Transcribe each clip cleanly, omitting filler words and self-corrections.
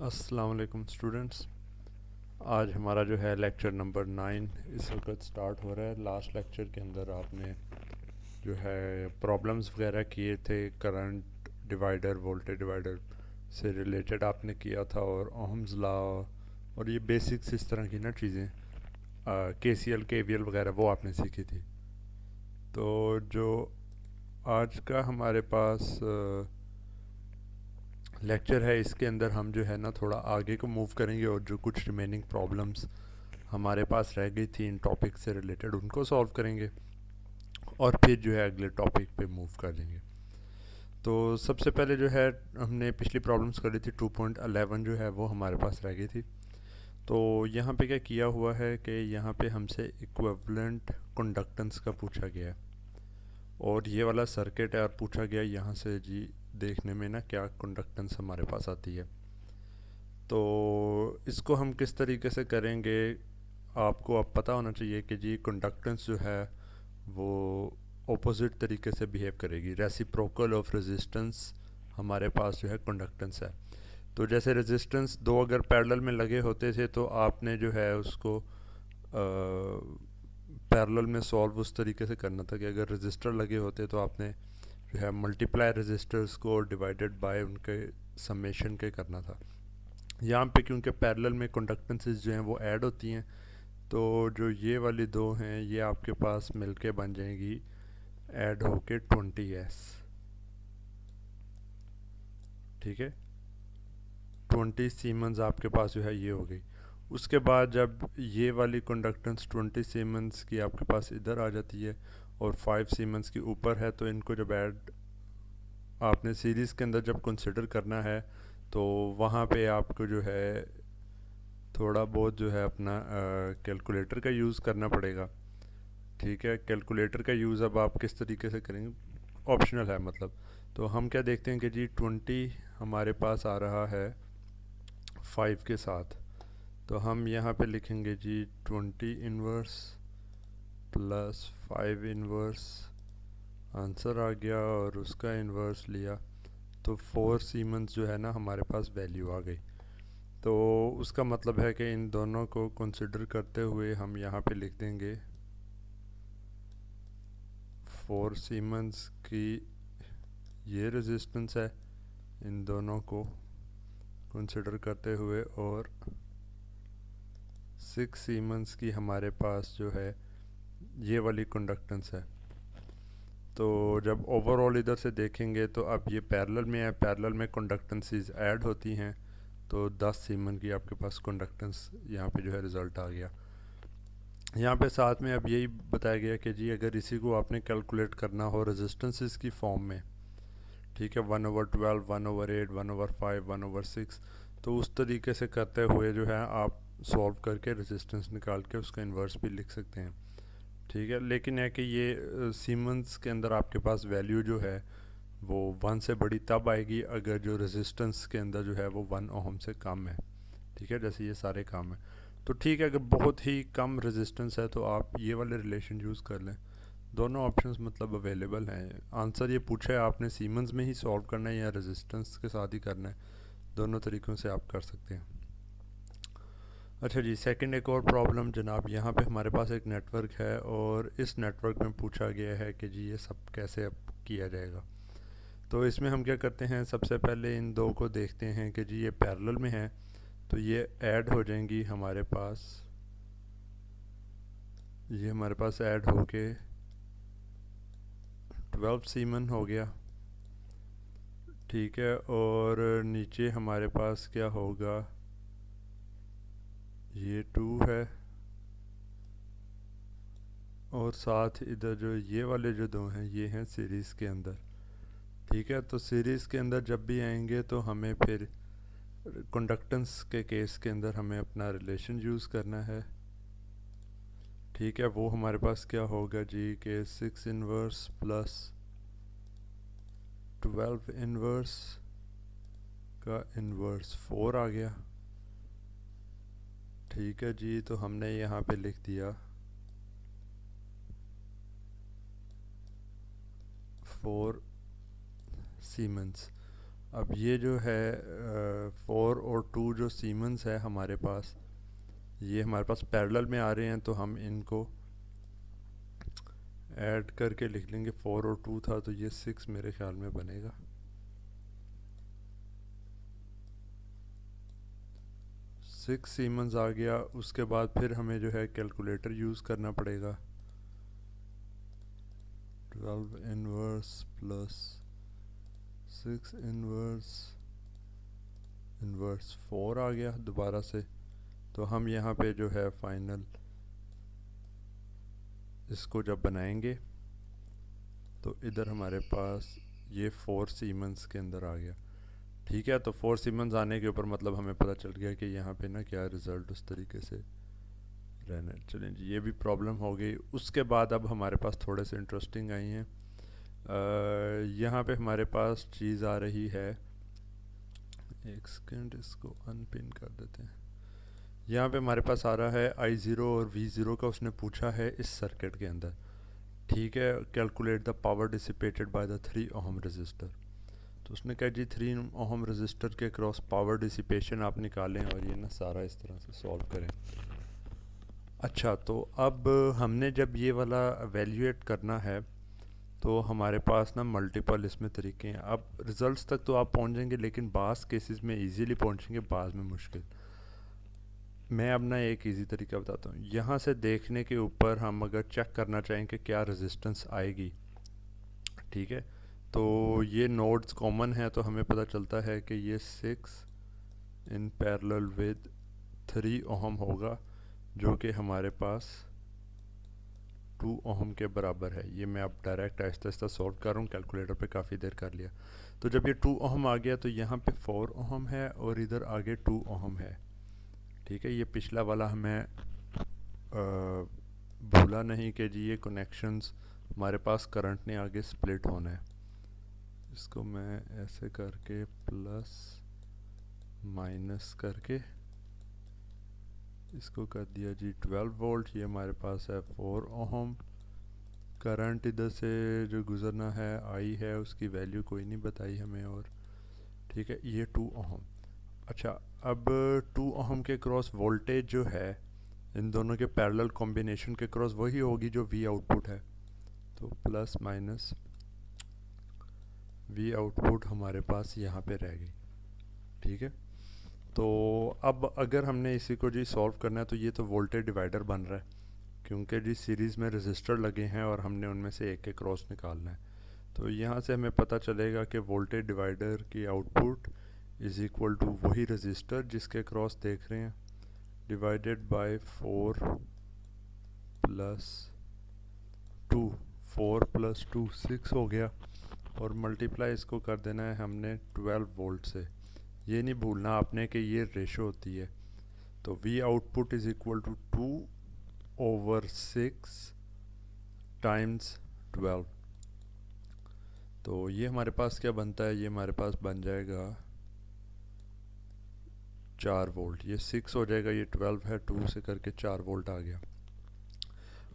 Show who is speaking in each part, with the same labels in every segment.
Speaker 1: अस्सलाम वालेकुम स्टूडेंट्स। आज हमारा जो है लेक्चर नंबर 9 इस वक्त स्टार्ट हो रहा है। लास्ट लेक्चर के अंदर आपने जो है प्रॉब्लम्स वगैरह किए थे, करंट डिवाइडर वोल्टेज डिवाइडर से रिलेटेड आपने किया था, और ओहम्स लॉ और ये बेसिक्स इस तरह की ना चीज़ें, केसीएल केवीएल वगैरह वो आपने सीखी थी। तो जो आज का हमारे पास लेक्चर है, इसके अंदर हम जो है ना थोड़ा आगे को मूव करेंगे और जो कुछ रिमेनिंग प्रॉब्लम्स हमारे पास रह गई थी इन टॉपिक से रिलेटेड उनको सॉल्व करेंगे, और फिर जो है अगले टॉपिक पे मूव कर देंगे। तो सबसे पहले जो है हमने पिछली प्रॉब्लम्स करी थी 2.11 जो है वो हमारे पास रह गई थी। तो यहाँ पे क्या किया हुआ है कि यहाँ पे हमसे इक्विवेलेंट कंडक्टेंस का पूछा गया है, और ये वाला सर्किट है, और पूछा गया यहाँ से जी देखने में ना क्या कंडक्टेंस हमारे पास आती है। तो इसको हम किस तरीके से करेंगे, आपको अब पता होना चाहिए कि जी कंडक्टेंस जो है वो ऑपोजिट तरीके से बिहेव करेगी। रेसिप्रोकल ऑफ रेजिस्टेंस हमारे पास जो है कंडक्टेंस है। तो जैसे रेजिस्टेंस दो अगर पैरेलल में लगे होते थे तो आपने जो है उसको पैरेलल में सॉल्व उस तरीके से करना था कि अगर रजिस्टर लगे होते तो आपने जो है मल्टीप्लाई रजिस्टर्स को डिवाइडेड बाय उनके समेशन के करना था। यहाँ पे क्योंकि पैरेलल में कंडक्टेंसेस जो हैं वो ऐड होती हैं, तो जो ये वाली दो हैं ये आपके पास मिलके बन जाएंगी ऐड होके 20s। ठीक है, 20 सीमेंस आपके पास जो है ये हो गई। उसके बाद जब ये वाली कंडक्टेंस 20 सीमेंस की आपके पास इधर आ जाती है और 5 सीमेंस की ऊपर है, तो इनको जब ऐड आपने सीरीज़ के अंदर जब कंसिडर करना है तो वहाँ पे आपको जो है थोड़ा बहुत जो है अपना कैलकुलेटर का यूज़ करना पड़ेगा। ठीक है, कैलकुलेटर का यूज़ अब आप किस तरीके से करेंगे, ऑप्शनल है मतलब। तो हम क्या देखते हैं कि जी 20 हमारे पास आ रहा है 5 के साथ, तो हम यहाँ पे लिखेंगे जी 20 इन्वर्स प्लस 5 इन्वर्स, आंसर आ गया और उसका इन्वर्स लिया तो 4 सीमेंस जो है ना हमारे पास वैल्यू आ गई। तो उसका मतलब है कि इन दोनों को कंसिडर करते हुए हम यहाँ पे लिख देंगे 4 सीमेंस की ये रेजिस्टेंस है इन दोनों को कंसिडर करते हुए, और 6 सीमेंस की हमारे पास जो है ये वाली कंडक्टेंस है। तो जब ओवरऑल इधर से देखेंगे तो अब ये पैरेलल में है, पैरेलल में कंडक्टेंसीज ऐड होती हैं, तो 10 सीमेंस की आपके पास कंडक्टेंस यहाँ पे जो है रिज़ल्ट आ गया। यहाँ पे साथ में अब यही बताया गया कि जी अगर इसी को आपने कैलकुलेट करना हो रेजिस्टेंसेस की फॉर्म में, ठीक है, 1/12, 1/8, 1/5, 1/6, तो उस तरीके से करते हुए जो है आप सॉल्व करके रेजिस्टेंस निकाल के उसका इन्वर्स भी लिख सकते हैं। ठीक है, लेकिन है कि ये सीमेंस के अंदर आपके पास वैल्यू जो है वो 1 से बड़ी तब आएगी अगर जो रेजिस्टेंस के अंदर जो है वो 1 ओहम से कम है। ठीक है, जैसे ये सारे काम है। तो ठीक है, अगर बहुत ही कम रेजिस्टेंस है तो आप ये वाले रिलेशन यूज़ कर लें। दोनों ऑप्शंस मतलब अवेलेबल हैं। आंसर ये पूछा है आपने सीमेंस में ही सॉल्व करना है या रेजिस्टेंस के साथ ही करना है, दोनों तरीक़ों से आप कर सकते हैं। अच्छा जी, सेकंड एक और प्रॉब्लम जनाब, यहाँ पे हमारे पास एक नेटवर्क है और इस नेटवर्क में पूछा गया है कि जी ये सब कैसे अब किया जाएगा। तो इसमें हम क्या करते हैं, सबसे पहले इन दो को देखते हैं कि जी ये पैरेलल में है, तो ये ऐड हो जाएंगी हमारे पास, ये हमारे पास ऐड होके 12 सीमेन हो गया। ठीक है, और नीचे हमारे पास क्या होगा, ये 2 है, और साथ इधर जो ये वाले जो दो हैं ये हैं सीरीज़ के अंदर। ठीक है, तो सीरीज़ के अंदर जब भी आएंगे तो हमें फिर कंडक्टेंस के केस के अंदर हमें अपना रिलेशन यूज़ करना है। ठीक है, वो हमारे पास क्या होगा जी के 6 इन्वर्स प्लस 12 इन्वर्स का इन्वर्स 4 आ गया। ठीक है जी, तो हमने यहाँ पे लिख दिया 4 सीमेंस। अब ये जो है 4 और 2 जो सीमेंस है हमारे पास, ये हमारे पास पैरेलल में आ रहे हैं, तो हम इनको ऐड करके लिख लेंगे। 4 और 2 था तो ये 6 मेरे ख्याल में बनेगा। 6 सीमेंस आ गया। उसके बाद फिर हमें जो है कैलकुलेटर यूज़ करना पड़ेगा। 12 इनवर्स प्लस 6 इनवर्स, इनवर्स 4 आ गया दोबारा से। तो हम यहाँ पे जो है फाइनल इसको जब बनाएंगे तो इधर हमारे पास ये 4 सीमेंस के अंदर आ गया। ठीक है, तो 4 सीमेंस आने के ऊपर मतलब हमें पता चल गया कि यहाँ पे ना क्या रिज़ल्ट उस तरीके से रहना। चलें जी, ये भी प्रॉब्लम हो गई। उसके बाद अब हमारे पास थोड़े से इंटरेस्टिंग आई हैं। यहाँ पे हमारे पास चीज़ आ रही है, एक सेकेंड इसको अनपिन कर देते हैं। यहाँ पे हमारे पास आ रहा है I0 और V0 का उसने पूछा है इस सर्किट के अंदर। ठीक है, calculate the power dissipated by the 3 ohm register. तो उसने कहा जी 3 ओहम रजिस्टर के क्रॉस पावर डिसिपेशन आप निकालें और ये ना सारा इस तरह से सॉल्व करें। अच्छा, तो अब हमने जब ये वाला एवेल्यूएट करना है तो हमारे पास ना मल्टीपल इसमें तरीके हैं। अब रिज़ल्ट्स तक तो आप पहुंच जाएंगे, लेकिन बाज़ केसेस में इजीली पहुंचेंगे, बाज़ में मुश्किल। मैं अब ना एक इजी तरीका बताता हूँ। यहाँ से देखने के ऊपर हम अगर चेक करना चाहें कि क्या रेजिस्टेंस आएगी, ठीक है, तो ये नोड्स कॉमन है तो हमें पता चलता है कि ये 6 इन पैरेलल विद 3 ओहम होगा, जो कि हमारे पास 2 ओहम के बराबर है। ये मैं अब डायरेक्ट आहिस्ता आहिस्ता सॉल्व कर रहा हूँ, कैलकुलेटर पे काफ़ी देर कर लिया। तो जब ये 2 ओहम आ गया तो यहाँ पे 4 ओहम है और इधर आगे 2 ओहम है। ठीक है, ये पिछला वाला हमें भूला नहीं कि जी ये कनेक्शंस हमारे पास करंट ने आगे स्प्लिट होना है। इसको मैं ऐसे करके प्लस माइनस करके इसको कर दिया जी 12 वोल्ट। ये हमारे पास है 4 ओहम। करंट इधर से जो गुज़रना है आई है, उसकी वैल्यू कोई नहीं बताई हमें। और ठीक है, ये 2 ओहम। अच्छा, अब 2 ओहम के क्रॉस वोल्टेज जो है इन दोनों के पैरेलल कॉम्बिनेशन के क्रॉस वही होगी जो वी आउटपुट है। तो प्लस माइनस वी आउटपुट हमारे पास यहाँ पे रह गई। ठीक है, तो अब अगर हमने इसी को जी सॉल्व करना है तो ये तो वोल्टेज डिवाइडर बन रहा है, क्योंकि जी सीरीज़ में रजिस्टर लगे हैं और हमने उनमें से एक के क्रॉस निकालना है। तो यहाँ से हमें पता चलेगा कि वोल्टेज डिवाइडर की आउटपुट इज़ इक्वल टू वही रजिस्टर जिसके क्रॉस देख रहे हैं, डिवाइडेड बाय 4 प्लस 2। 4 प्लस 2 6 हो गया, और मल्टीप्लाई इसको कर देना है हमने 12 वोल्ट से। ये नहीं भूलना आपने कि ये रेशो होती है। तो V output is equal to 2/6 times 12। तो ये हमारे पास क्या बनता है, ये हमारे पास बन जाएगा 4 वोल्ट। ये 6 हो जाएगा, ये 12 है, 2 से करके 4 वोल्ट आ गया।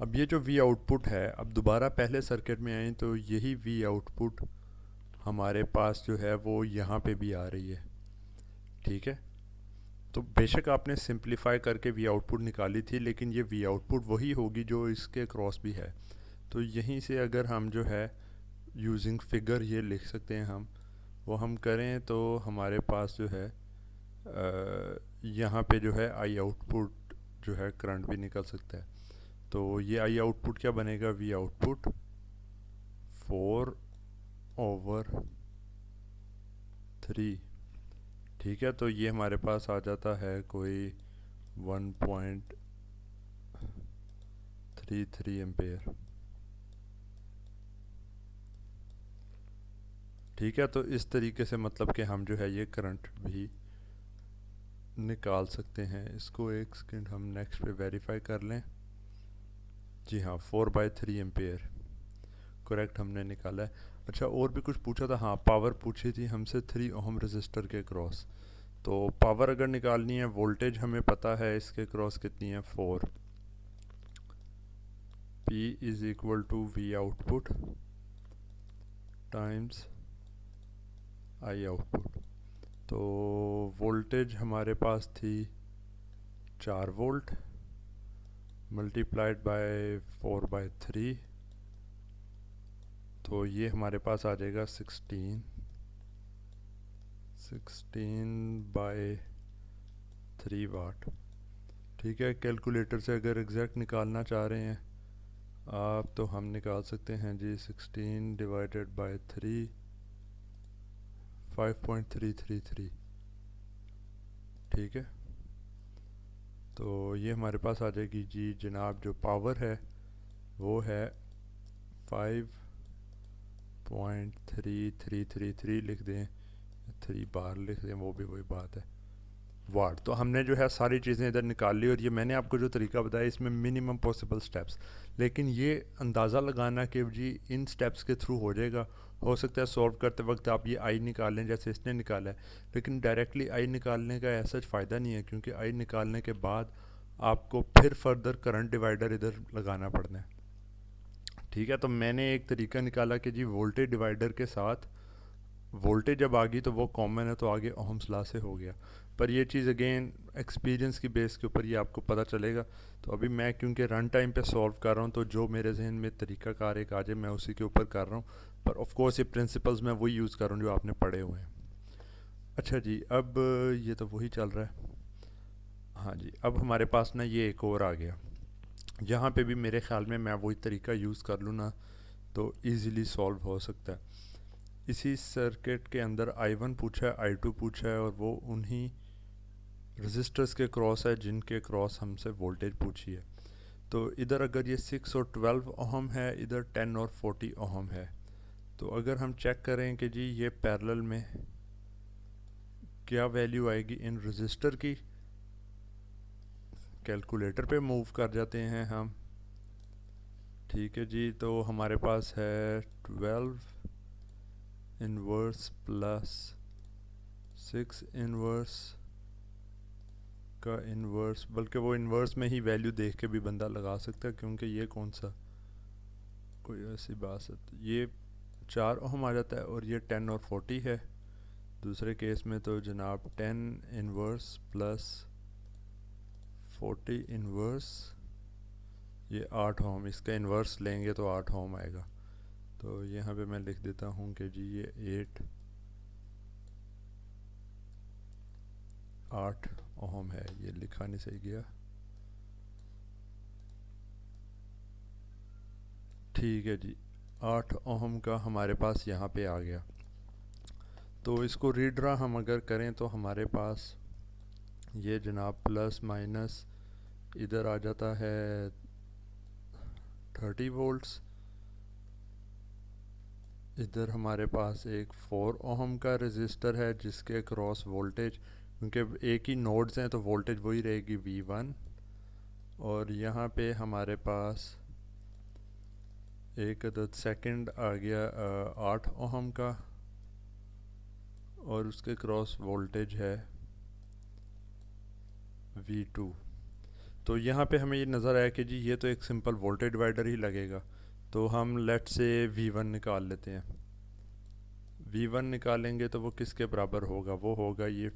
Speaker 1: अब ये जो वी आउटपुट है, अब दोबारा पहले सर्किट में आए तो यही वी आउटपुट हमारे पास जो है वो यहाँ पे भी आ रही है। ठीक है, तो बेशक आपने सिंप्लीफाई करके वी आउटपुट निकाली थी, लेकिन ये वी आउटपुट वही होगी जो इसके क्रॉस भी है। तो यहीं से अगर हम जो है यूजिंग फिगर ये लिख सकते हैं हम, वो हम करें तो हमारे पास जो है यहाँ पे जो है आई आउटपुट जो है करंट भी निकल सकता है। तो ये आई आउटपुट क्या बनेगा, वी आउटपुट 4/3। ठीक है, तो ये हमारे पास आ जाता है कोई 1.33 एम्पेयर। ठीक है, तो इस तरीके से मतलब कि हम जो है ये करंट भी निकाल सकते हैं। इसको एक सेकंड हम नेक्स्ट पे वेरीफाई कर लें। जी हाँ, 4/3 एम्पेयर करेक्ट हमने निकाला है। अच्छा, और भी कुछ पूछा था, हाँ पावर पूछी थी हमसे 3 ओहम रजिस्टर के क्रॉस। तो पावर अगर निकालनी है, वोल्टेज हमें पता है इसके क्रॉस कितनी है 4। P is equal to V output times I output. तो वोल्टेज हमारे पास थी 4 वोल्ट मल्टीप्लाइड बाय 4/3, तो ये हमारे पास आ जाएगा 16/3 वाट। ठीक है, कैलकुलेटर से अगर एग्जैक्ट निकालना चाह रहे हैं आप तो हम निकाल सकते हैं जी 16/3 5.333। ठीक है, तो ये हमारे पास आ जाएगी जी जनाब, जो पावर है वो है 5.3333 लिख दें, 3 बार लिख दें, वो भी वही बात है, वाट। तो हमने जो है सारी चीज़ें इधर निकाल ली, और ये मैंने आपको जो तरीका बताया इसमें मिनिमम पॉसिबल स्टेप्स, लेकिन ये अंदाज़ा लगाना कि जी इन स्टेप्स के थ्रू हो जाएगा। हो सकता है सॉल्व करते वक्त आप ये आई निकाल लें जैसे इसने निकाला है, लेकिन डायरेक्टली आई निकालने का ऐसा फ़ायदा नहीं है, क्योंकि आई निकालने के बाद आपको फिर फर्दर करंट डिवाइडर इधर लगाना पड़ना है। ठीक है, तो मैंने एक तरीका निकाला कि जी वोल्टेज डिवाइडर के साथ वोल्टेज जब आ गई तो वो कॉमन है, तो आगे ओहम्स लॉ से हो गया। पर ये चीज़ अगेन एक्सपीरियंस की बेस के ऊपर ये आपको पता चलेगा। तो अभी मैं क्योंकि रन टाइम पे सॉल्व कर रहा हूँ, तो जो मेरे जहन में तरीक़ाकार एक आ जाए मैं उसी के ऊपर कर रहा हूँ, पर ऑफ कोर्स ये प्रिंसिपल्स मैं वही यूज़ कर रहा हूँ जो आपने पढ़े हुए हैं। अच्छा जी, अब ये तो वही चल रहा है। हाँ जी, अब हमारे पास ना ये एक और आ गया, यहाँ पे भी मेरे ख़्याल में मैं वही तरीका यूज़ कर लूँ ना तो ईज़िली सॉल्व हो सकता है। इसी सर्किट के अंदर I1 पूछा है, I2 पूछा है, और वो उन्हीं रजिस्टर्स के क्रॉस है जिनके क्रॉस हमसे वोल्टेज पूछी है। तो इधर अगर ये 6 और 12 ओहम है, इधर 10 और 40 ओहम है, तो अगर हम चेक करें कि जी ये पैरेलल में क्या वैल्यू आएगी इन रजिस्टर की, कैलकुलेटर पे मूव कर जाते हैं हम। ठीक है जी, तो हमारे पास है 12 इनवर्स प्लस 6 इनवर्स का इन्वर्स, बल्कि वो इन्वर्स में ही वैल्यू देख के भी बंदा लगा सकता है, क्योंकि ये कौन सा कोई ऐसी बात है, ये 4 ओहम आ जाता है, और ये 10 और 40 है। दूसरे केस में तो जनाब 10 इन्वर्स प्लस 40 इन्वर्स, ये 8 ओहम, इसका इन्वर्स लेंगे तो 8 ओहम आएगा। तो यहाँ पे मैं लिख देता हूँ कि जी ये 8 ओहम है, ये लिखा नहीं सही गया। ठीक है जी, 8 ओहम का हमारे पास यहाँ पे आ गया। तो इसको रीड्रा हम अगर करें तो हमारे पास ये जनाब प्लस माइनस इधर आ जाता है 30 वोल्ट्स। इधर हमारे पास एक 4 ओहम का रेजिस्टर है जिसके क्रॉस वोल्टेज, क्योंकि एक ही नोड्स हैं तो वोल्टेज वही रहेगी V1। और यहाँ पे हमारे पास एक अदद सेकंड आ गया 8 ओहम का, और उसके क्रॉस वोल्टेज है V2। तो यहाँ पे हमें ये नज़र आया कि जी ये तो एक सिंपल वोल्टेज डिवाइडर ही लगेगा, तो हम लेट से V1 निकाल लेते हैं। V1 निकालेंगे तो वो किसके बराबर होगा, वो होगा ये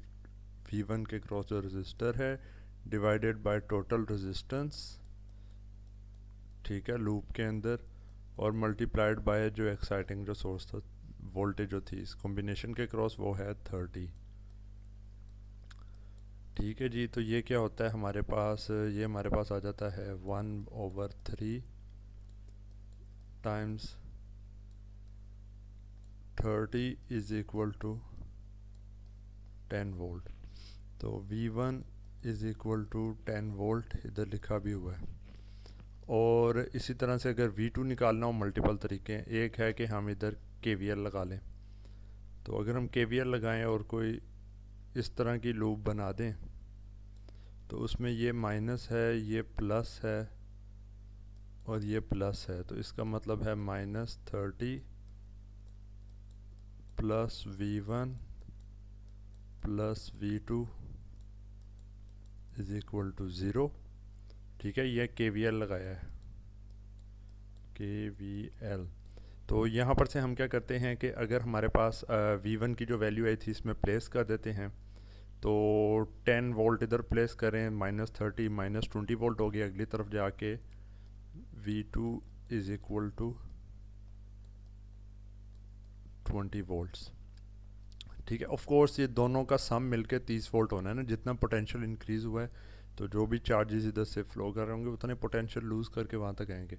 Speaker 1: V1 के क्रॉस जो रजिस्टर है डिवाइडेड बाय टोटल रेजिस्टेंस, ठीक है, लूप के अंदर, और मल्टीप्लाइड बाय जो एक्साइटिंग जो सोर्स था वोल्टेज जो थी इस कॉम्बिनेशन के क्रॉस, वो है 30। ठीक है जी, तो ये क्या होता है हमारे पास, ये हमारे पास आ जाता है 1/3 times 30 is equal to 10 volt. तो V1 is equal to 10 volt इधर लिखा भी हुआ है। और इसी तरह से अगर V2 निकालना हो, मल्टीपल तरीके हैं। एक है कि हम इधर KVL लगा लें, तो अगर हम KVL लगाएं और कोई इस तरह की लूप बना दें, तो उसमें ये माइनस है, ये प्लस है, और ये प्लस है, तो इसका मतलब है -30 plus V1 plus V2 is equal to 0। ठीक है, यह KVL लगाया है, KVL। तो यहाँ पर से हम क्या करते हैं कि अगर हमारे पास V1 की जो वैल्यू आई थी इसमें प्लेस कर देते हैं। तो 10 वोल्ट इधर प्लेस करें, -30 -20 वोल्ट हो गया। अगली तरफ जाके V2 is equal to 20 volts. ठीक है, ऑफ कोर्स ये दोनों का सम मिलके 30 वोल्ट होना है ना। जितना पोटेंशियल इंक्रीज़ हुआ है तो जो भी चार्जेस इधर से फ्लो कर रहे होंगे उतने पोटेंशियल लूज़ करके वहाँ तक आएंगे।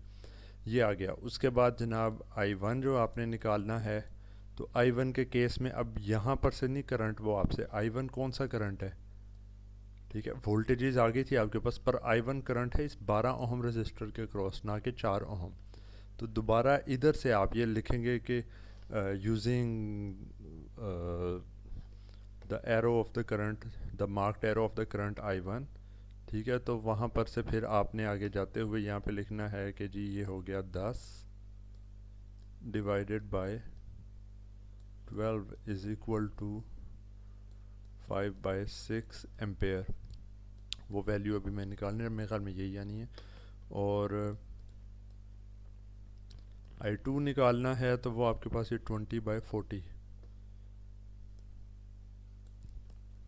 Speaker 1: ये आ गया। उसके बाद जनाब I1 जो आपने निकालना है, तो I1 के केस में अब यहाँ पर से नहीं करंट, वो आपसे I1 कौन सा करंट है, ठीक है, वोल्टेजेस आ गई थी आपके पास, पर I1 करंट है इस 12 ओहम रजिस्टर के क्रॉस, ना कि 4 ओहम। तो दोबारा इधर से आप ये लिखेंगे कि using the arrow of the current, the marked arrow of the current I1। ठीक है, तो वहाँ पर से फिर आपने आगे जाते हुए यहाँ पे लिखना है कि जी ये हो गया 10 divided by 12 is equal to 5/6 ampere. वो वैल्यू अभी मैं निकालने, मेरे ख्याल में यही आनी है। और I2 निकालना है तो वो आपके पास ये 20/40,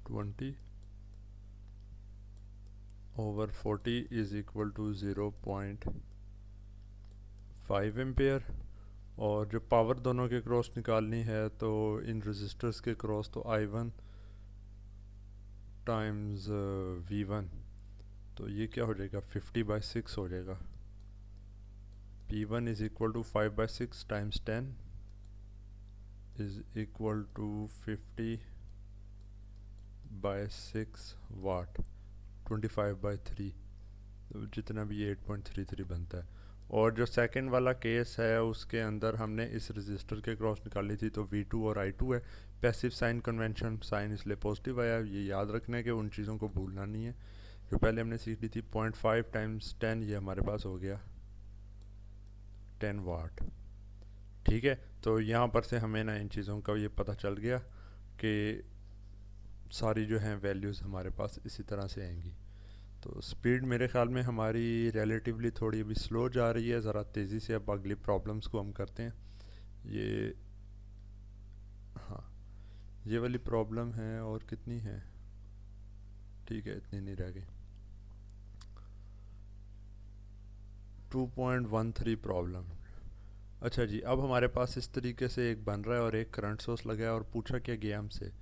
Speaker 1: 20/40 इज़ इक्वल टू 0.5 एम्पेयर। और जो पावर दोनों के क्रॉस निकालनी है तो इन रजिस्टर्स के क्रॉस, तो I1 टाइम्स V1, तो ये क्या हो जाएगा 50/6 हो जाएगा। P1 is equal to 5/6 times 10 is equal to 50/6 watt, 25/3, तो जितना भी 8.33 बनता है। और जो सेकंड वाला केस है उसके अंदर हमने इस रजिस्टर के क्रॉस निकाली थी, तो V2 और I2 है। पैसिव साइन कन्वेंशन, साइन इसलिए पॉजिटिव आया, ये याद रखना है कि उन चीज़ों को भूलना नहीं है जो पहले हमने सीख ली थी। 0.5 टाइम्स 10 ये हमारे पास हो गया 10 वाट। ठीक है, तो यहाँ पर से हमें ना इन चीज़ों का ये पता चल गया कि सारी जो हैं वैल्यूज़ हमारे पास इसी तरह से आएंगी। तो स्पीड मेरे ख़्याल में हमारी रिलेटिवली थोड़ी अभी स्लो जा रही है। ज़रा तेज़ी से अब अगली प्रॉब्लम्स को हम करते हैं। ये, हाँ, ये वाली प्रॉब्लम है, और कितनी है, ठीक है इतनी नहीं रह गई। 2.13 प्रॉब्लम। अच्छा जी, अब हमारे पास इस तरीके से एक बन रहा है और एक करंट सोर्स लगा है, और पूछा क्या गया हमसे,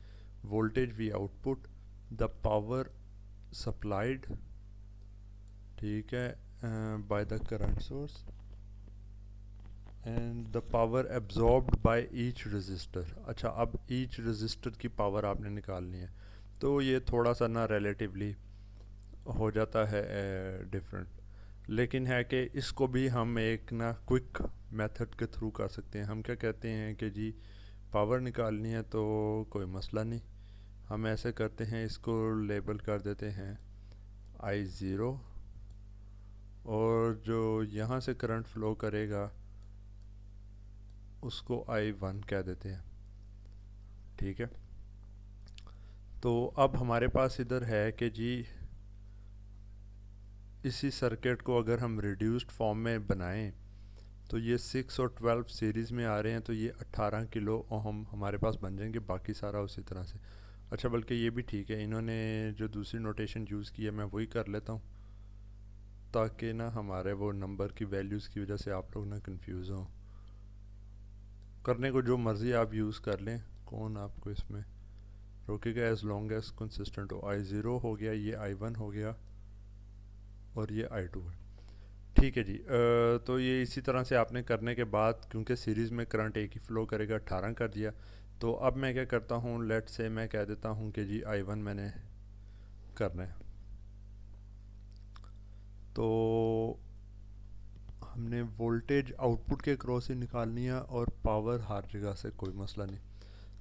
Speaker 1: voltage V output, the power supplied, ठीक है, bye the current source and the power absorbed by each resistor. अच्छा, अब ईच रजिस्टर की पावर आपने निकालनी है, तो ये थोड़ा सा ना रिलेटिवली हो जाता है डिफरेंट, लेकिन है कि इसको भी हम एक ना क्विक मेथड के थ्रू कर सकते हैं। हम क्या कहते हैं कि जी पावर निकालनी है तो कोई मसला नहीं, हम ऐसे करते हैं, इसको लेबल कर देते हैं I0, और जो यहाँ से करंट फ्लो करेगा उसको I1 कह देते हैं। ठीक है, तो अब हमारे पास इधर है कि जी इसी सर्किट को अगर हम रिड्यूस्ड फॉर्म में बनाएं तो ये 6 और 12 सीरीज़ में आ रहे हैं, तो ये 18 किलो ओहम हमारे पास बन जाएंगे, बाकी सारा उसी तरह से। अच्छा, बल्कि ये भी ठीक है, इन्होंने जो दूसरी नोटेशन यूज़ की है मैं वही कर लेता हूँ, ताकि ना हमारे वो नंबर की वैल्यूज़ की वजह से आप लोग ना कंफ्यूज हों। करने को जो मर्ज़ी आप यूज़ कर लें, कौन आपको इसमें रोकेगा, एज़ लॉन्ग एज कंसिस्टेंट हो। I0 हो गया, ये I1 हो गया, और ये I2 है। ठीक है जी, तो ये इसी तरह से आपने करने के बाद, क्योंकि सीरीज़ में करंट एक ही फ़्लो करेगा, 18 कर दिया। तो अब मैं क्या करता हूँ, लेट से मैं कह देता हूँ कि जी I1 मैंने करना है। तो हमने वोल्टेज आउटपुट के क्रॉस ही निकालनी है, और पावर हर जगह से, कोई मसला नहीं।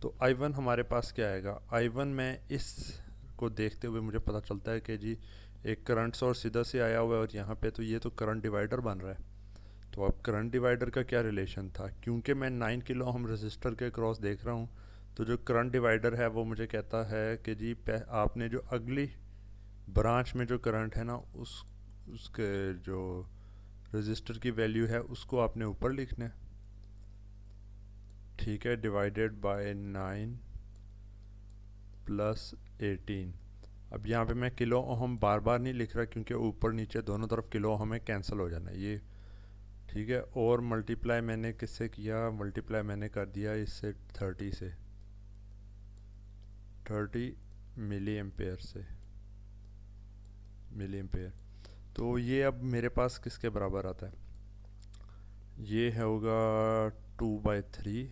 Speaker 1: तो I1 हमारे पास क्या आएगा, I1 में इस को देखते हुए मुझे पता चलता है कि जी एक करंट सोर्स सीधा से आया हुआ है, और यहाँ पे तो ये तो करंट डिवाइडर बन रहा है। तो अब करंट डिवाइडर का क्या रिलेशन था, क्योंकि मैं 9 किलो ओम रजिस्टर के क्रॉस देख रहा हूँ, तो जो करंट डिवाइडर है वो मुझे कहता है कि जी आपने जो अगली ब्रांच में जो करंट है ना, उसके जो रजिस्टर की वैल्यू है उसको आपने ऊपर लिखना है। ठीक है, डिवाइडेड बाय 9 प्लस 18। अब यहाँ पे मैं किलो ओहम बार बार नहीं लिख रहा क्योंकि ऊपर नीचे दोनों तरफ किलो ओहम में कैंसिल हो जाना है ये। ठीक है, और मल्टीप्लाई मैंने किससे किया, मल्टीप्लाई मैंने कर दिया इससे 30 से, 30 मिली एम्पेयर से, मिली एम्पेयर। तो ये अब मेरे पास किसके बराबर आता है, ये होगा 2/3।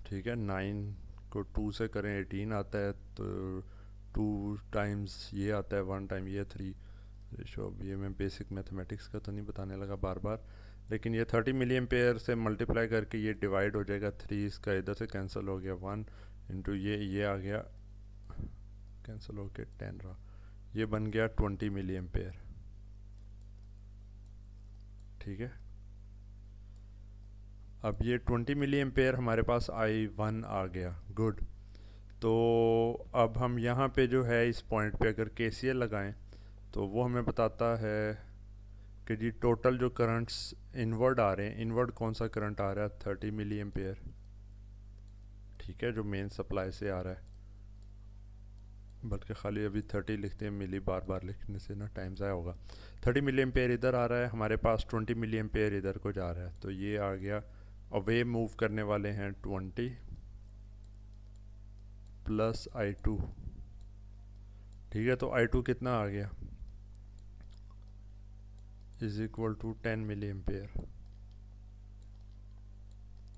Speaker 1: ठीक है, 9 को 2 से करें 18 आता है, तो 2 टाइम्स ये आता है, 1 टाइम ये 3 रेशो। अब ये मैं बेसिक मैथमेटिक्स का तो नहीं बताने लगा बार बार, लेकिन ये 30 मिली एम्पेयर से मल्टीप्लाई करके ये डिवाइड हो जाएगा 3, इसका इधर से कैंसिल हो गया 1 इंटू ये आ गया कैंसिल हो के 10 रहा, ये बन गया 20 मिली एम्पेयर। ठीक है, अब ये 20 मिली एम्पेयर हमारे पास I1 आ गया। गुड। तो अब हम यहाँ पे जो है इस पॉइंट पे अगर KCL लगाएं तो वो हमें बताता है कि जी टोटल जो करंट्स इनवर्ड आ रहे हैं, इनवर्ड कौन सा करंट आ रहा है, 30 मिली एम्पेयर। ठीक है, जो मेन सप्लाई से आ रहा है, बल्कि खाली अभी 30 लिखते हैं, मिली बार बार लिखने से ना टाइम ज़ाया होगा। 30 मिली एम्पेयर इधर आ रहा है, हमारे पास 20 मिली एम्पेयर इधर को जा रहा है, तो ये आ गया। अवे मूव करने वाले हैं 20 प्लस I2। ठीक है, तो I2 कितना आ गया, is equal to 10 milli ampere.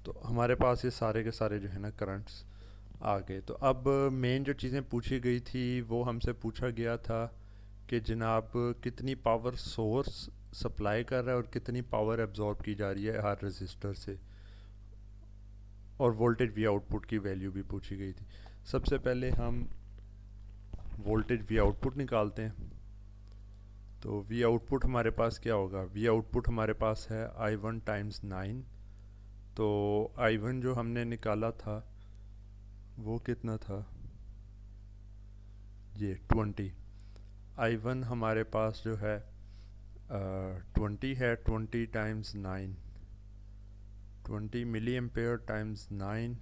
Speaker 1: तो हमारे पास ये सारे के सारे जो है ना करंट्स आ गए। तो अब मेन जो चीज़ें पूछी गई थी वो हमसे पूछा गया था कि जनाब कितनी पावर सोर्स सप्लाई कर रहा है और कितनी पावर एब्जॉर्ब की जा रही है हर रजिस्टर से, और वोल्टेज वी आउटपुट की वैल्यू भी पूछी गई थी। सबसे पहले हम वोल्टेज वी आउटपुट निकालते हैं। तो वी आउटपुट हमारे पास क्या होगा, वी आउटपुट हमारे पास है I1 टाइम्स 9। तो I1 जो हमने निकाला था वो कितना था, ये 20। I1 हमारे पास जो है 20 है, 20 times 9, 20 milli ampere times 9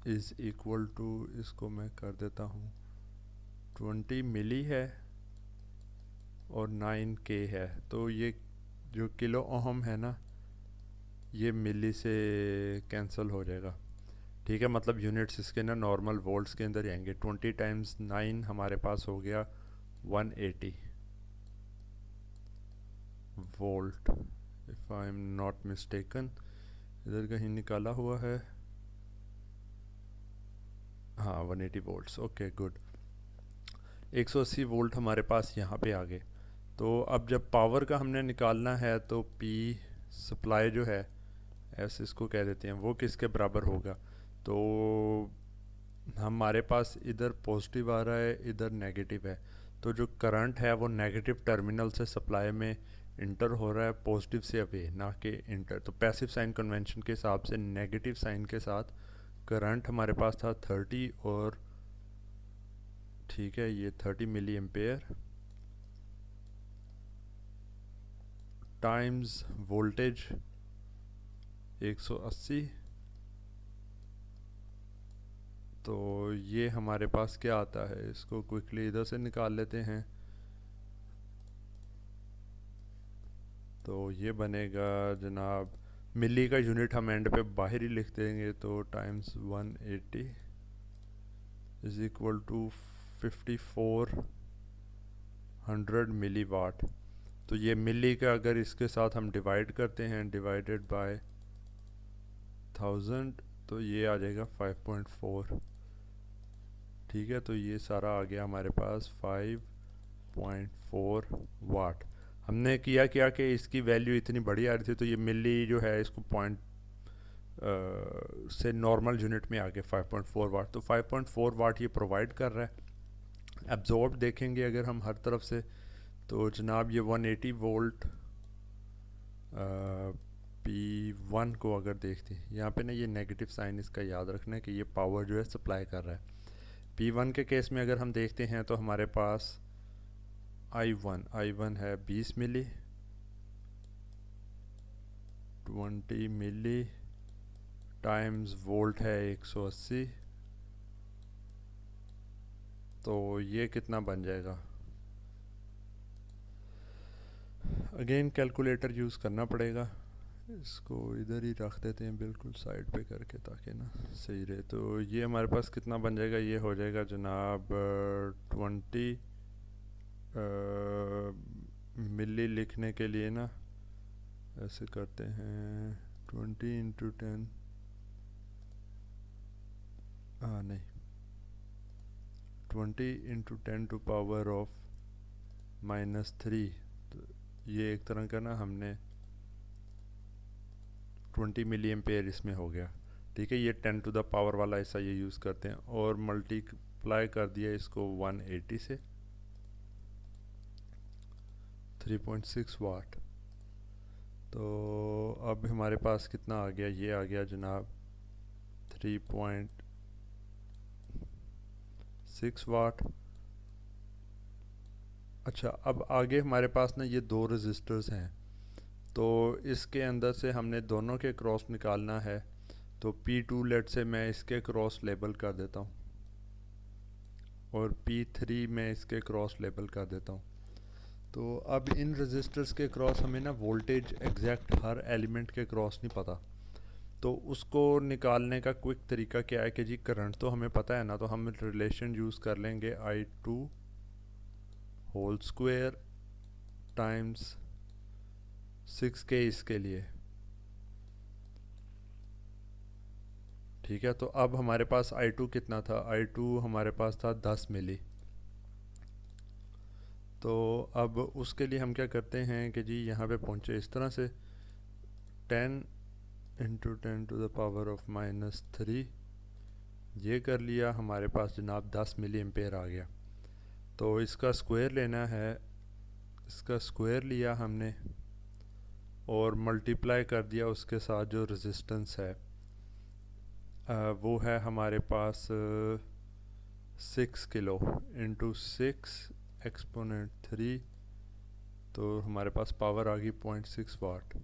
Speaker 1: is equal to, इसको मैं कर देता हूँ, 20 मिली है और 9 के है, तो ये जो किलो ओहम है ना ये मिली से कैंसिल हो जाएगा। ठीक है, मतलब यूनिट्स इसके ना नॉर्मल वोल्ट्स के अंदर आएंगे। 20 टाइम्स 9 हमारे पास हो गया 180 volt, if I am not mistaken, इधर कहीं निकाला हुआ है, हाँ 180 वोल्ट्स। ओके गुड, 180 वोल्ट हमारे पास यहाँ पे आ गए। तो अब जब पावर का हमने निकालना है तो P सप्लाई जो है, एस इसको कह देते हैं, वो किसके बराबर होगा। तो हमारे पास इधर पॉजिटिव आ रहा है, इधर नेगेटिव है, तो जो करंट है वो नेगेटिव टर्मिनल से सप्लाई में इंटर हो रहा है, पॉजिटिव से अवे ना कि इंटर। तो पैसिव साइन कन्वेंशन के हिसाब से नेगेटिव साइन के साथ करंट हमारे पास था 30, और ठीक है ये 30 मिली एम्पेयर टाइम्स वोल्टेज 180। तो ये हमारे पास क्या आता है, इसको क्विकली इधर से निकाल लेते हैं। तो ये बनेगा जनाब, मिली का यूनिट हम एंड पे बाहर ही लिख देंगे, तो टाइम्स 180 इज इक्वल टू 5400 मिली वाट। तो ये मिली का अगर इसके साथ हम डिवाइड करते हैं, डिवाइडेड बाय 1000, तो ये आ जाएगा 5.4। ठीक है, तो ये सारा आ गया हमारे पास 5.4 वाट। हमने किया क्या कि इसकी वैल्यू इतनी बड़ी आ रही थी, तो ये मिली जो है इसको पॉइंट से नॉर्मल यूनिट में आ गया 5.4 वाट। तो 5.4 वाट ये प्रोवाइड कर रहा है। एब्जॉर्ब देखेंगे अगर हम हर तरफ से, तो जनाब ये 180 वोल्ट P1 को अगर देखते हैं, यहाँ पे ना ये नेगेटिव साइन इसका याद रखना है कि ये पावर जो है सप्लाई कर रहा है। P1 के केस में अगर हम देखते हैं तो हमारे पास I1 है 20 मिली, 20 मिली टाइम्स वोल्ट है 180, तो ये कितना बन जाएगा। अगेन कैलकुलेटर यूज़ करना पड़ेगा। इसको इधर ही रख देते हैं बिल्कुल साइड पे करके ताकि ना सही रहे। तो ये हमारे पास कितना बन जाएगा, ये हो जाएगा जनाब 20 मिली लिखने के लिए ना ऐसे करते हैं 20 × 10, हाँ नहीं 20 × 10⁻³ ये एक तरह का ना हमने 20 मिली एम्पेयर इसमें हो गया। ठीक है, ये 10⁻³ वाला ऐसा ये यूज़ करते हैं और मल्टीप्लाई कर दिया इसको 180 से 3.6 वाट। तो अब हमारे पास कितना आ गया, ये आ गया जनाब 3.6 वाट। अच्छा, अब आगे हमारे पास ना ये दो रजिस्टर्स हैं, तो इसके अंदर से हमने दोनों के क्रॉस निकालना है। तो P2 लेट से मैं इसके क्रॉस लेबल कर देता हूँ और P3 मैं इसके क्रॉस लेबल कर देता हूँ। तो अब इन रजिस्टर्स के क्रॉस हमें ना वोल्टेज एग्जैक्ट हर एलिमेंट के क्रॉस नहीं पता, तो उसको निकालने का क्विक तरीका क्या है कि जी करंट तो हमें पता है ना, तो हम रिलेशन यूज़ कर लेंगे I2 whole square times 6K इसके लिए। ठीक है, तो अब हमारे पास I2 कितना था, I2 हमारे पास था 10 मिली। तो अब उसके लिए हम क्या करते हैं कि जी यहाँ पे पहुँचे इस तरह से 10 × 10⁻³ ये कर लिया, हमारे पास जनाब 10 मिली एम्पेयर आ गया। तो इसका स्क्वायर लेना है, इसका स्क्वायर लिया हमने और मल्टीप्लाई कर दिया उसके साथ जो रेजिस्टेंस है वो है हमारे पास 6 किलो इंटू 6 एक्सपोनेंट 3, तो हमारे पास पावर आ गई 0.6 वाट।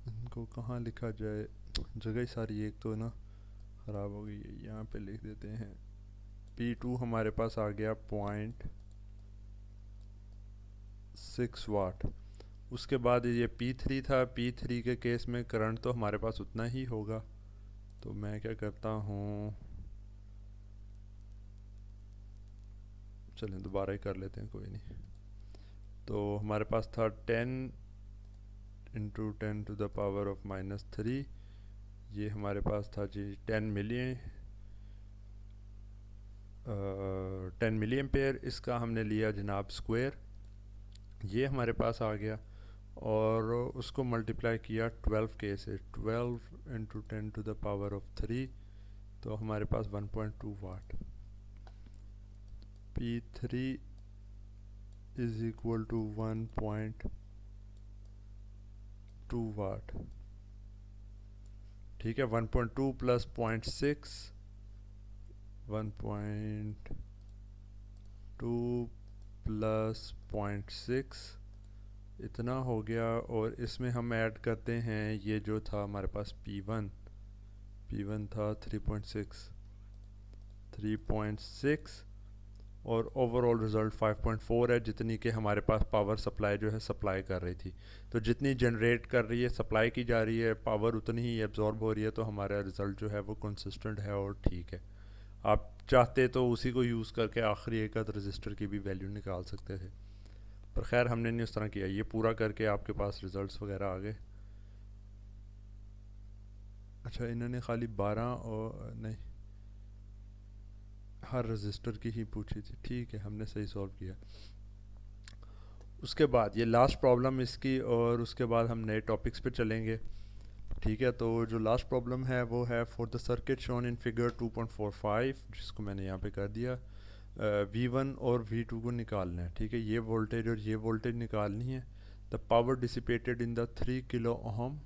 Speaker 1: इनको कहाँ लिखा जाए, जगह ही सारी एक तो ना ख़राब हो गई है, यहाँ पे लिख देते हैं। P2 हमारे पास आ गया 0.6 वाट। उसके बाद ये P3 था, P3 के केस में करंट तो हमारे पास उतना ही होगा। तो मैं क्या करता हूँ, चलें दोबारा ही कर लेते हैं, कोई नहीं। तो हमारे पास था 10 × 10⁻³ ये हमारे पास था जी 10 मिली एम्पेयर। इसका हमने लिया जनाब स्क्वायर, ये हमारे पास आ गया और उसको मल्टीप्लाई किया 12K से, 12 × 10⁻³ तो हमारे पास 1.2 वाट। P3 इज़ इक्वल टू 1.2 वाट। ठीक है, 1.2 प्लस 0.6, 1.2 प्लस 0.6 इतना हो गया। और इसमें हम ऐड करते हैं ये जो था हमारे पास P1 था 3.6 और ओवरऑल रिज़ल्ट 5.4 है, जितनी कि हमारे पास पावर सप्लाई जो है सप्लाई कर रही थी। तो जितनी जनरेट कर रही है, सप्लाई की जा रही है, पावर उतनी ही एब्जॉर्ब हो रही है, तो हमारा रिज़ल्ट जो है वो कंसिस्टेंट है और ठीक है। आप चाहते तो उसी को यूज़ करके आखिरी एक आध रजिस्टर की भी वैल्यू निकाल सकते थे, पर खैर हमने नहीं उस तरह किया। ये पूरा करके आपके पास रिज़ल्ट्स वगैरह आ गए। अच्छा, इन्होंने खाली 12 और नहीं हर रजिस्टर की ही पूछी थी, ठीक है, हमने सही सॉल्व किया। उसके बाद ये लास्ट प्रॉब्लम इसकी, और उसके बाद हम नए टॉपिक्स पे चलेंगे। ठीक है, तो जो लास्ट प्रॉब्लम है वो है for the circuit shown in figure 2.45, जिसको मैंने यहाँ पे कर दिया। V1 और V2 को निकालना है। ठीक है, ये वोल्टेज और ये वोल्टेज निकालनी है। The power dissipated in the 3 kilo ohm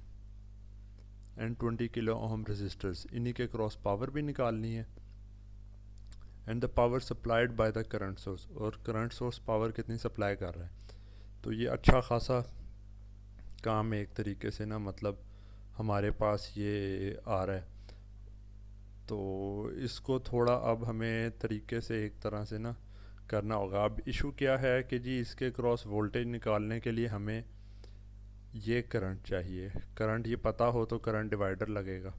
Speaker 1: and 20 kilo ohm resistors, इन्हीं के क्रॉस पावर भी निकालनी है। And the power supplied by the current source, और करंट सोर्स पावर कितनी सप्लाई कर रहा है। तो ये अच्छा खासा काम एक तरीके से ना, मतलब हमारे पास ये आ रहा है। तो इसको थोड़ा अब हमें तरीके से एक तरह से ना करना होगा। अब इशू क्या है कि जी इसके क्रॉस वोल्टेज निकालने के लिए हमें ये करंट चाहिए। करंट ये पता हो तो करंट डिवाइडर लगेगा।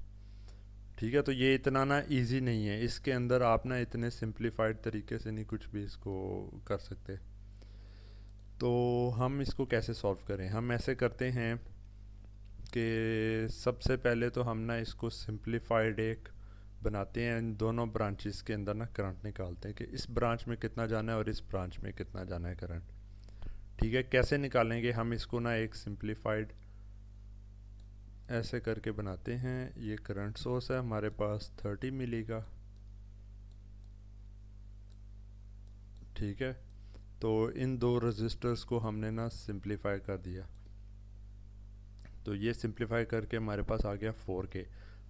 Speaker 1: ठीक है, तो ये इतना ना इजी नहीं है, इसके अंदर आप ना इतने सिंप्लीफाइड तरीके से नहीं कुछ भी इसको कर सकते। तो हम इसको कैसे सॉल्व करें? हम ऐसे करते हैं कि सबसे पहले तो हम ना इसको सिंप्लीफाइड एक बनाते हैं, इन दोनों ब्रांचेस के अंदर ना करंट निकालते हैं कि इस ब्रांच में कितना जाना है और इस ब्रांच में कितना जाना है करंट। ठीक है, कैसे निकालेंगे हम इसको ना, एक सिंप्लीफाइड ऐसे करके बनाते हैं। ये करंट सोर्स है हमारे पास 30 मिली का। ठीक है, तो इन दो रजिस्टर्स को हमने ना सिंप्लीफाई कर दिया। तो ये सिंप्लीफाई करके हमारे पास आ गया 4K।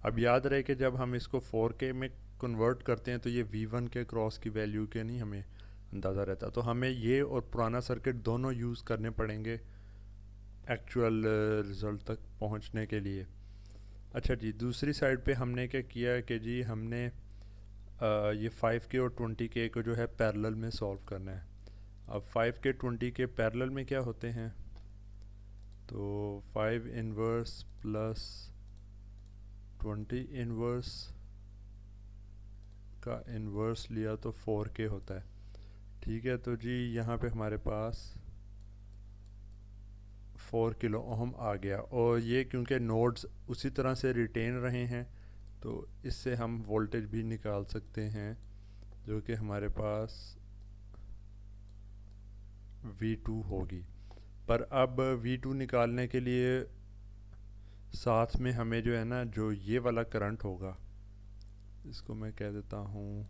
Speaker 1: अब याद रहे कि जब हम इसको 4K में कन्वर्ट करते हैं तो ये V1 के क्रॉस की वैल्यू के नहीं हमें अंदाज़ा रहता। तो हमें ये और पुराना सर्किट दोनों यूज़ करने पड़ेंगे एक्चुअल रिज़ल्ट तक पहुंचने के लिए। अच्छा जी, दूसरी साइड पे हमने क्या किया कि जी हमने ये 5K और 20K को जो है पैरेलल में सॉल्व करना है। अब 5K 20K पैरेलल में क्या होते हैं? तो 5 इनवर्स प्लस 20 इनवर्स का इन्वर्स लिया तो 4K होता है। ठीक है, तो जी यहाँ पे हमारे पास 4 किलो ओम आ गया, और ये क्योंकि नोड्स उसी तरह से रिटेन रहे हैं तो इससे हम वोल्टेज भी निकाल सकते हैं, जो कि हमारे पास V2 होगी। पर अब V2 निकालने के लिए साथ में हमें जो है ना, जो ये वाला करंट होगा इसको मैं कह देता हूँ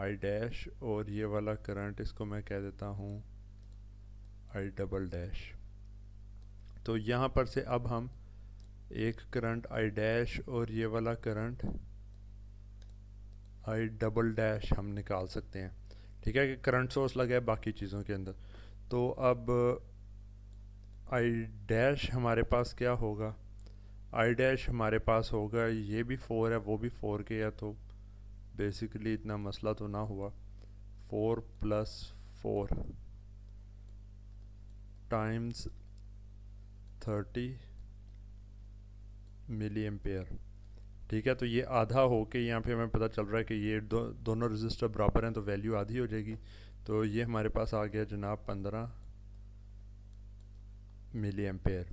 Speaker 1: I डैश, और ये वाला करंट इसको मैं कह देता हूँ I डबल डैश। तो यहाँ पर से अब हम एक करंट I डैश और ये वाला करंट I डबल डैश हम निकाल सकते हैं। ठीक है, कि करंट सोर्स लगा है बाकी चीज़ों के अंदर। तो अब I डैश हमारे पास क्या होगा? I डैश हमारे पास होगा, ये भी 4 है वो भी 4K है, तो बेसिकली इतना मसला तो ना हुआ। 4 प्लस 4 टाइम्स 30 मिली एम्पेयर। ठीक है, तो ये आधा हो के यहाँ पे हमें पता चल रहा है कि ये दोनों रजिस्टर बराबर हैं, तो वैल्यू आधी हो जाएगी। तो ये हमारे पास आ गया जनाब 15 मिली एम्पेयर।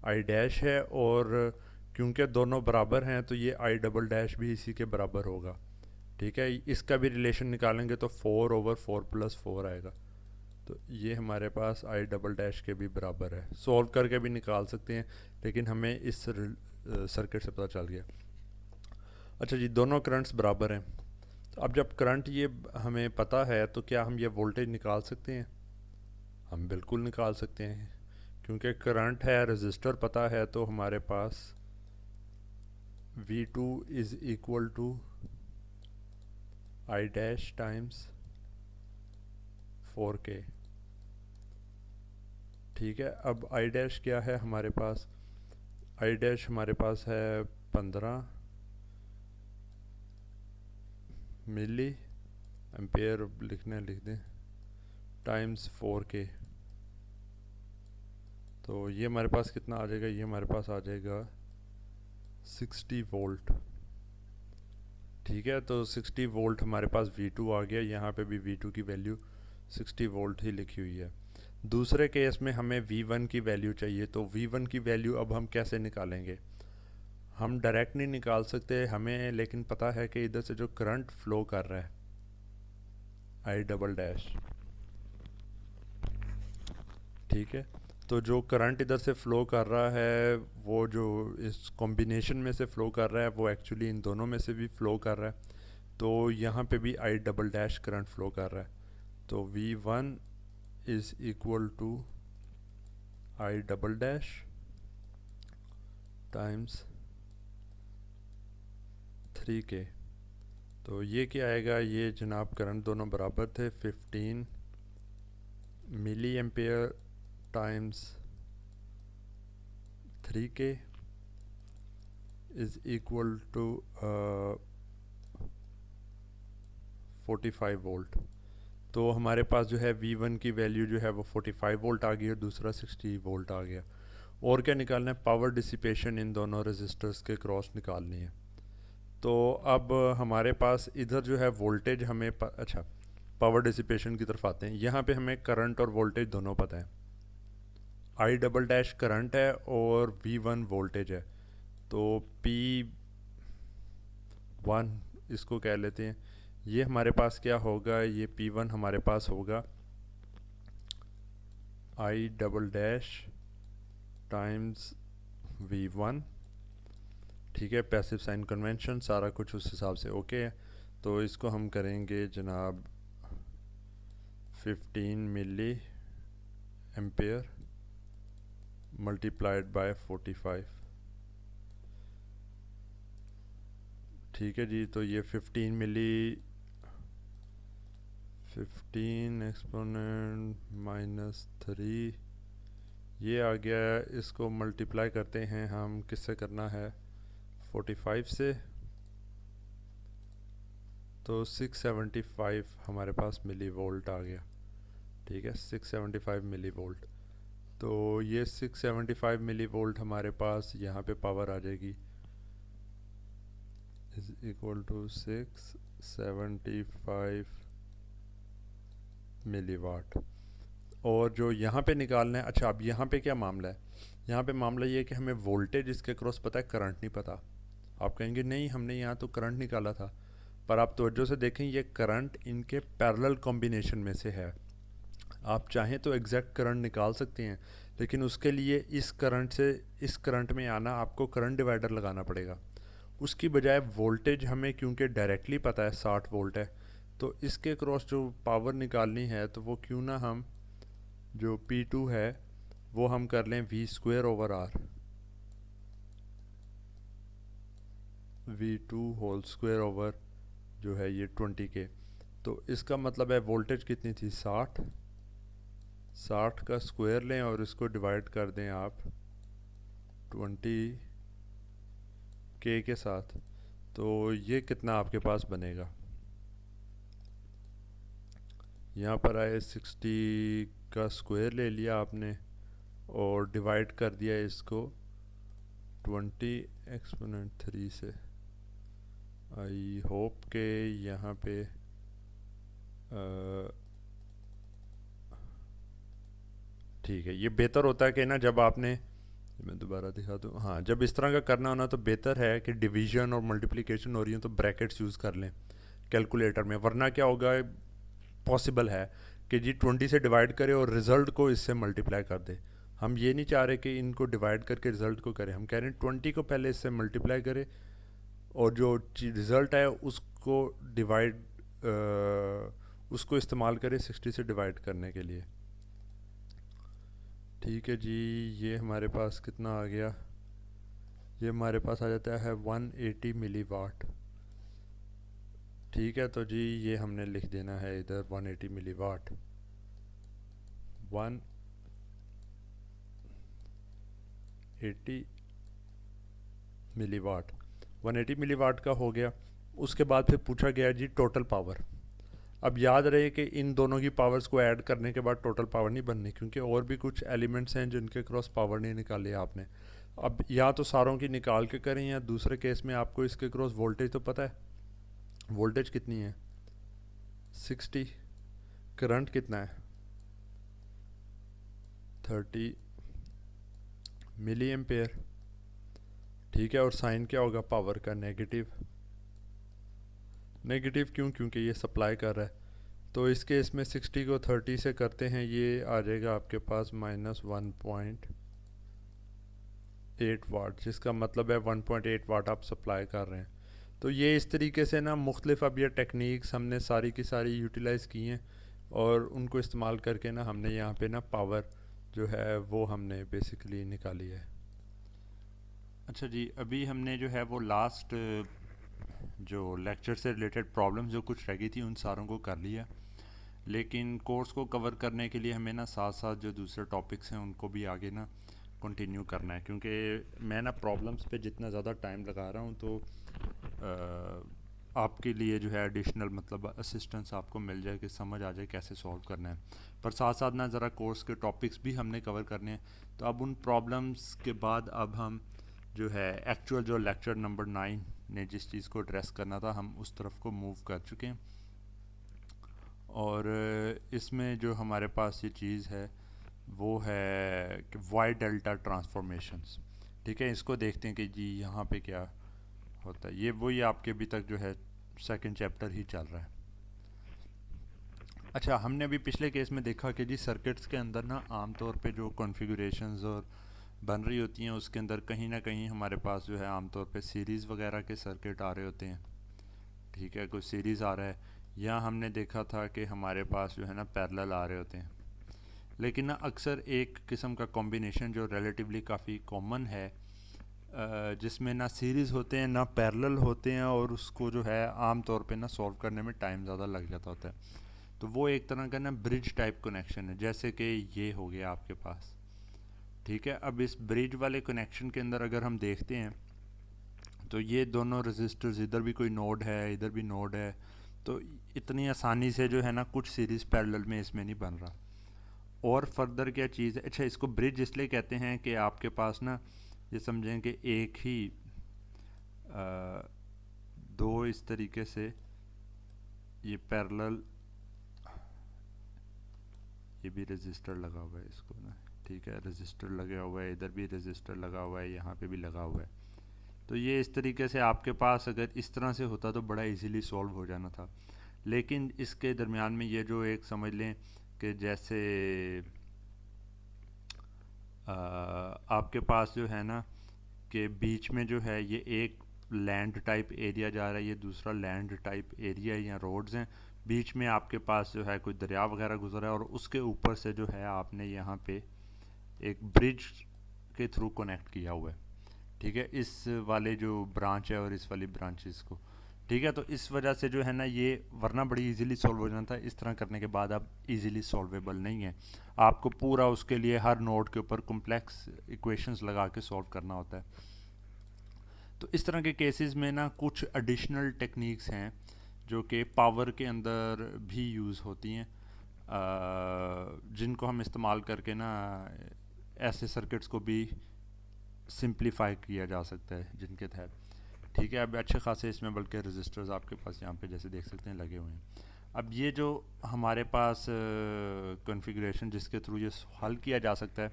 Speaker 1: आई डैश है, और क्योंकि दोनों बराबर हैं तो ये आई डबल डैश भी इसी के बराबर होगा। ठीक है, इसका भी रिलेशन निकालेंगे तो 4/4 प्लस 4 आएगा। तो ये हमारे पास आई डबल डैश के भी बराबर है। सॉल्व करके भी निकाल सकते हैं, लेकिन हमें इस सर्किट से पता चल गया। अच्छा जी, दोनों करंट्स बराबर हैं। तो अब जब करंट ये हमें पता है तो क्या हम ये वोल्टेज निकाल सकते हैं? हम बिल्कुल निकाल सकते हैं, क्योंकि करंट है, रजिस्टर पता है, तो हमारे पास V2 is equal to I dash times 4K। ठीक है, अब I डैश क्या है हमारे पास? I डैश हमारे पास है 15 मिली एम्पेयर, लिख दें, टाइम्स 4K। तो ये हमारे पास कितना आ जाएगा? ये हमारे पास आ जाएगा 60 वोल्ट। ठीक है, तो 60 वोल्ट हमारे पास V2 आ गया। यहाँ पे भी V2 की वैल्यू 60 वोल्ट ही लिखी हुई है। दूसरे केस में हमें V1 की वैल्यू चाहिए, तो V1 की वैल्यू अब हम कैसे निकालेंगे? हम डायरेक्ट नहीं निकाल सकते, हमें लेकिन पता है कि इधर से जो करंट फ्लो कर रहा है I डबल डैश, ठीक है, तो जो करंट इधर से फ़्लो कर रहा है, वो जो इस कॉम्बिनेशन में से फ़्लो कर रहा है, वो एक्चुअली इन दोनों में से भी फ़्लो कर रहा है। तो यहाँ पे भी I double dash current flow कर रहा है। तो V1 is equal to I double dash times 3K। तो ये क्या आएगा? ये जनाब करंट दोनों बराबर थे, 15 milli ampere times 3K is equal to 45 volt. तो हमारे पास जो है V1 की वैल्यू जो है वो 45 वोल्ट आ गई और दूसरा 60 वोल्ट आ गया। और क्या निकालना है, पावर डिसिपेशन इन दोनों रेजिस्टर्स के क्रॉस निकालनी है। तो अब हमारे पास इधर जो है वोल्टेज हमें अच्छा, पावर डिसिपेशन की तरफ आते हैं। यहाँ पे हमें करंट और वोल्टेज दोनों पता है। I डबल डैश करंट है और V1 वोल्टेज है। तो P1 इसको कह लेते हैं। ये हमारे पास क्या होगा, ये P1 हमारे पास होगा I double dash times V1। ठीक है, पैसिव साइन कन्वेंशन सारा कुछ उस हिसाब से ओके है। तो इसको हम करेंगे जनाब 15 मिली एम्पेयर मल्टीप्लाइड बाय 45। ठीक है जी, तो ये 15 एक्सपोनेंट -3 ये आ गया। इसको मल्टीप्लाई करते हैं हम, किससे करना है, 45 से। तो 675 हमारे पास मिली वोल्ट आ गया। ठीक है, 675 मिली वोल्ट। तो ये 675 मिली वोल्ट हमारे पास यहाँ पे पावर आ जाएगी इज इक्वल टू 675 मिली वाट। और जो यहाँ पे निकालना है, अच्छा अब यहाँ पे क्या मामला है, यहाँ पे मामला ये है कि हमें वोल्टेज इसके क्रॉस पता है, करंट नहीं पता। आप कहेंगे नहीं हमने यहाँ तो करंट निकाला था, पर आप तवज्जो से देखें ये करंट इनके पैरेलल कॉम्बिनेशन में से है। आप चाहें तो एग्जैक्ट करंट निकाल सकते हैं, लेकिन उसके लिए इस करंट से इस करंट में आना आपको करंट डिवाइडर लगाना पड़ेगा। उसकी बजाय वोल्टेज हमें क्योंकि डायरेक्टली पता है 60 वोल्ट है, तो इसके क्रॉस जो पावर निकालनी है तो वो क्यों ना हम जो P2 है वो हम कर लें V²/R, V2 whole square over जो है ये 20K। तो इसका मतलब है वोल्टेज कितनी थी, 60 का स्क्वायर लें और इसको डिवाइड कर दें आप 20K के साथ। तो ये कितना आपके पास बनेगा, यहाँ पर आए 60 का स्क्वायर ले लिया आपने और डिवाइड कर दिया इसको 20 एक्सपोनेंट 3 से। आई होप के यहाँ पे ठीक है, ये बेहतर होता है कि ना जब आपने, मैं दोबारा दिखा दूँ, हाँ जब इस तरह का करना होना तो बेहतर है कि डिवीजन और मल्टीप्लिकेशन हो रही हो तो ब्रैकेट्स यूज़ कर लें कैलकुलेटर में। वरना क्या होगा, पॉसिबल है कि जी 20 से डिवाइड करे और रिज़ल्ट को इससे मल्टीप्लाई कर दे। हम ये नहीं चाह रहे कि इनको डिवाइड करके रिज़ल्ट को करें, हम कह रहे हैं 20 को पहले इससे मल्टीप्लाई करे और जो रिज़ल्ट है उसको डिवाइड उसको इस्तेमाल करें 60 से डिवाइड करने के लिए। ठीक है जी, ये हमारे पास कितना आ गया, ये हमारे पास आ जाता है 180 मिली वाट। ठीक है, तो जी ये हमने लिख देना है इधर 180 मिली वाट, 180 मिली वाट, 180 मिली वाट का हो गया। उसके बाद फिर पूछा गया जी टोटल पावर। अब याद रहे कि इन दोनों की पावर्स को ऐड करने के बाद टोटल पावर नहीं बननी, क्योंकि और भी कुछ एलिमेंट्स हैं जिनके क्रॉस पावर नहीं निकाली आपने। अब या तो सारों की निकाल के करें या दूसरे केस में आपको इसके क्रॉस वोल्टेज तो पता है, वोल्टेज कितनी है 60, करंट कितना है 30 मिली एम्पेयर। ठीक है, और साइन क्या होगा पावर का, नेगेटिव। नेगेटिव क्यों, क्योंकि ये सप्लाई कर रहा है। तो इस केस में 60 को 30 से करते हैं, ये आ जाएगा आपके पास -1.8 वाट, जिसका मतलब है 1.8 वाट आप सप्लाई कर रहे हैं। तो ये इस तरीके से ना मुख्तलिफ अब ये टेक्निक्स हमने सारी की सारी यूटिलाइज़ की हैं और उनको इस्तेमाल करके ना हमने यहाँ पे ना पावर जो है वो हमने बेसिकली निकाली है। अच्छा जी, अभी हमने जो है वो लास्ट जो लेक्चर से रिलेटेड प्रॉब्लम्स जो कुछ रह गई थी उन सारों को कर लिया, लेकिन कोर्स को कवर करने के लिए हमें ना साथ साथ जो दूसरे टॉपिक्स हैं उनको भी आगे ना कंटिन्यू करना है, क्योंकि मैं ना प्रॉब्लम्स पे जितना ज़्यादा टाइम लगा रहा हूँ तो आपके लिए जो है एडिशनल मतलब असिस्टेंस आपको मिल जाए कि समझ आ जाए कैसे सॉल्व करना है। पर साथ साथ ना ज़रा कोर्स के टॉपिक्स भी हमने कवर करने हैं। तो अब उन प्रॉब्लम्स के बाद अब हम जो है एक्चुअल जो लेक्चर नंबर 9 ने जिस चीज़ को एड्रेस करना था हम उस तरफ को मूव कर चुके हैं। और इसमें जो हमारे पास ये चीज़ है वो है कि वाई डेल्टा ट्रांसफॉर्मेशंस। ठीक है, इसको देखते हैं कि जी यहाँ पे क्या होता है। ये वही आपके अभी तक जो है सेकंड चैप्टर ही चल रहा है। अच्छा, हमने अभी पिछले केस में देखा कि जी सर्किट्स के अंदर ना आमतौर पे जो कॉन्फ़िगरेशंस और बन रही होती हैं उसके अंदर कहीं ना कहीं हमारे पास जो है आमतौर पे सीरीज़ वगैरह के सर्किट आ रहे होते हैं। ठीक है, कोई सीरीज़ आ रहा है, या हमने देखा था कि हमारे पास जो है ना पैरेलल आ रहे होते हैं। लेकिन ना अक्सर एक किस्म का कॉम्बिनेशन जो रिलेटिवली काफ़ी कॉमन है, जिसमें ना सीरीज़ होते हैं ना पैरेलल होते हैं, और उसको जो है आम तौर पे ना सॉल्व करने में टाइम ज़्यादा लग जाता होता है। तो वो एक तरह का ना ब्रिज टाइप कनेक्शन है, जैसे कि ये हो गया आपके पास। ठीक है, अब इस ब्रिज वाले कनेक्शन के अंदर अगर हम देखते हैं तो ये दोनों रेजिस्टर्स, इधर भी कोई नोड है इधर भी नोड है, तो इतनी आसानी से जो है ना कुछ सीरीज़ पैरेलल में इसमें नहीं बन रहा। और फर्दर क्या चीज़ है, अच्छा इसको ब्रिज इसलिए कहते हैं कि आपके पास ना ये समझें कि एक ही दो इस तरीके से ये पैरेलल, ये भी रजिस्टर लगा हुआ है इसको ना। ठीक है, रजिस्टर लगा हुआ है, इधर भी रजिस्टर लगा हुआ है, यहाँ पे भी लगा हुआ है। तो ये इस तरीके से आपके पास अगर इस तरह से होता तो बड़ा इजीली सॉल्व हो जाना था। लेकिन इसके दरमियान में ये जो एक समझ लें कि जैसे आपके पास जो है ना कि बीच में जो है ये एक लैंड टाइप एरिया जा रहा है, ये दूसरा लैंड टाइप एरिया है या रोड्स हैं, बीच में आपके पास जो है कोई दरिया वगैरह गुजरा है, और उसके ऊपर से जो है आपने यहाँ पे एक ब्रिज के थ्रू कनेक्ट किया हुआ है। ठीक है, इस वाले जो ब्रांच है और इस वाली ब्रांचेस को। ठीक है, तो इस वजह से जो है ना ये वरना बड़ी इजीली सॉल्व हो जाना था, इस तरह करने के बाद अब इजीली सॉल्वेबल नहीं है। आपको पूरा उसके लिए हर नोड के ऊपर कॉम्प्लेक्स इक्वेशंस लगा के सॉल्व करना होता है। तो इस तरह के केसेस में ना कुछ एडिशनल टेक्निक्स हैं जो कि पावर के अंदर भी यूज़ होती हैं, जिनको हम इस्तेमाल करके ना ऐसे सर्किट्स को भी सिंप्लीफाई किया जा सकता है जिनके तहत। ठीक है, अब अच्छे खासे इसमें बल्कि रजिस्टर्स आपके पास यहाँ पे जैसे देख सकते हैं लगे हुए हैं। अब ये जो हमारे पास कॉन्फ़िगरेशन जिसके थ्रू ये हल किया जा सकता है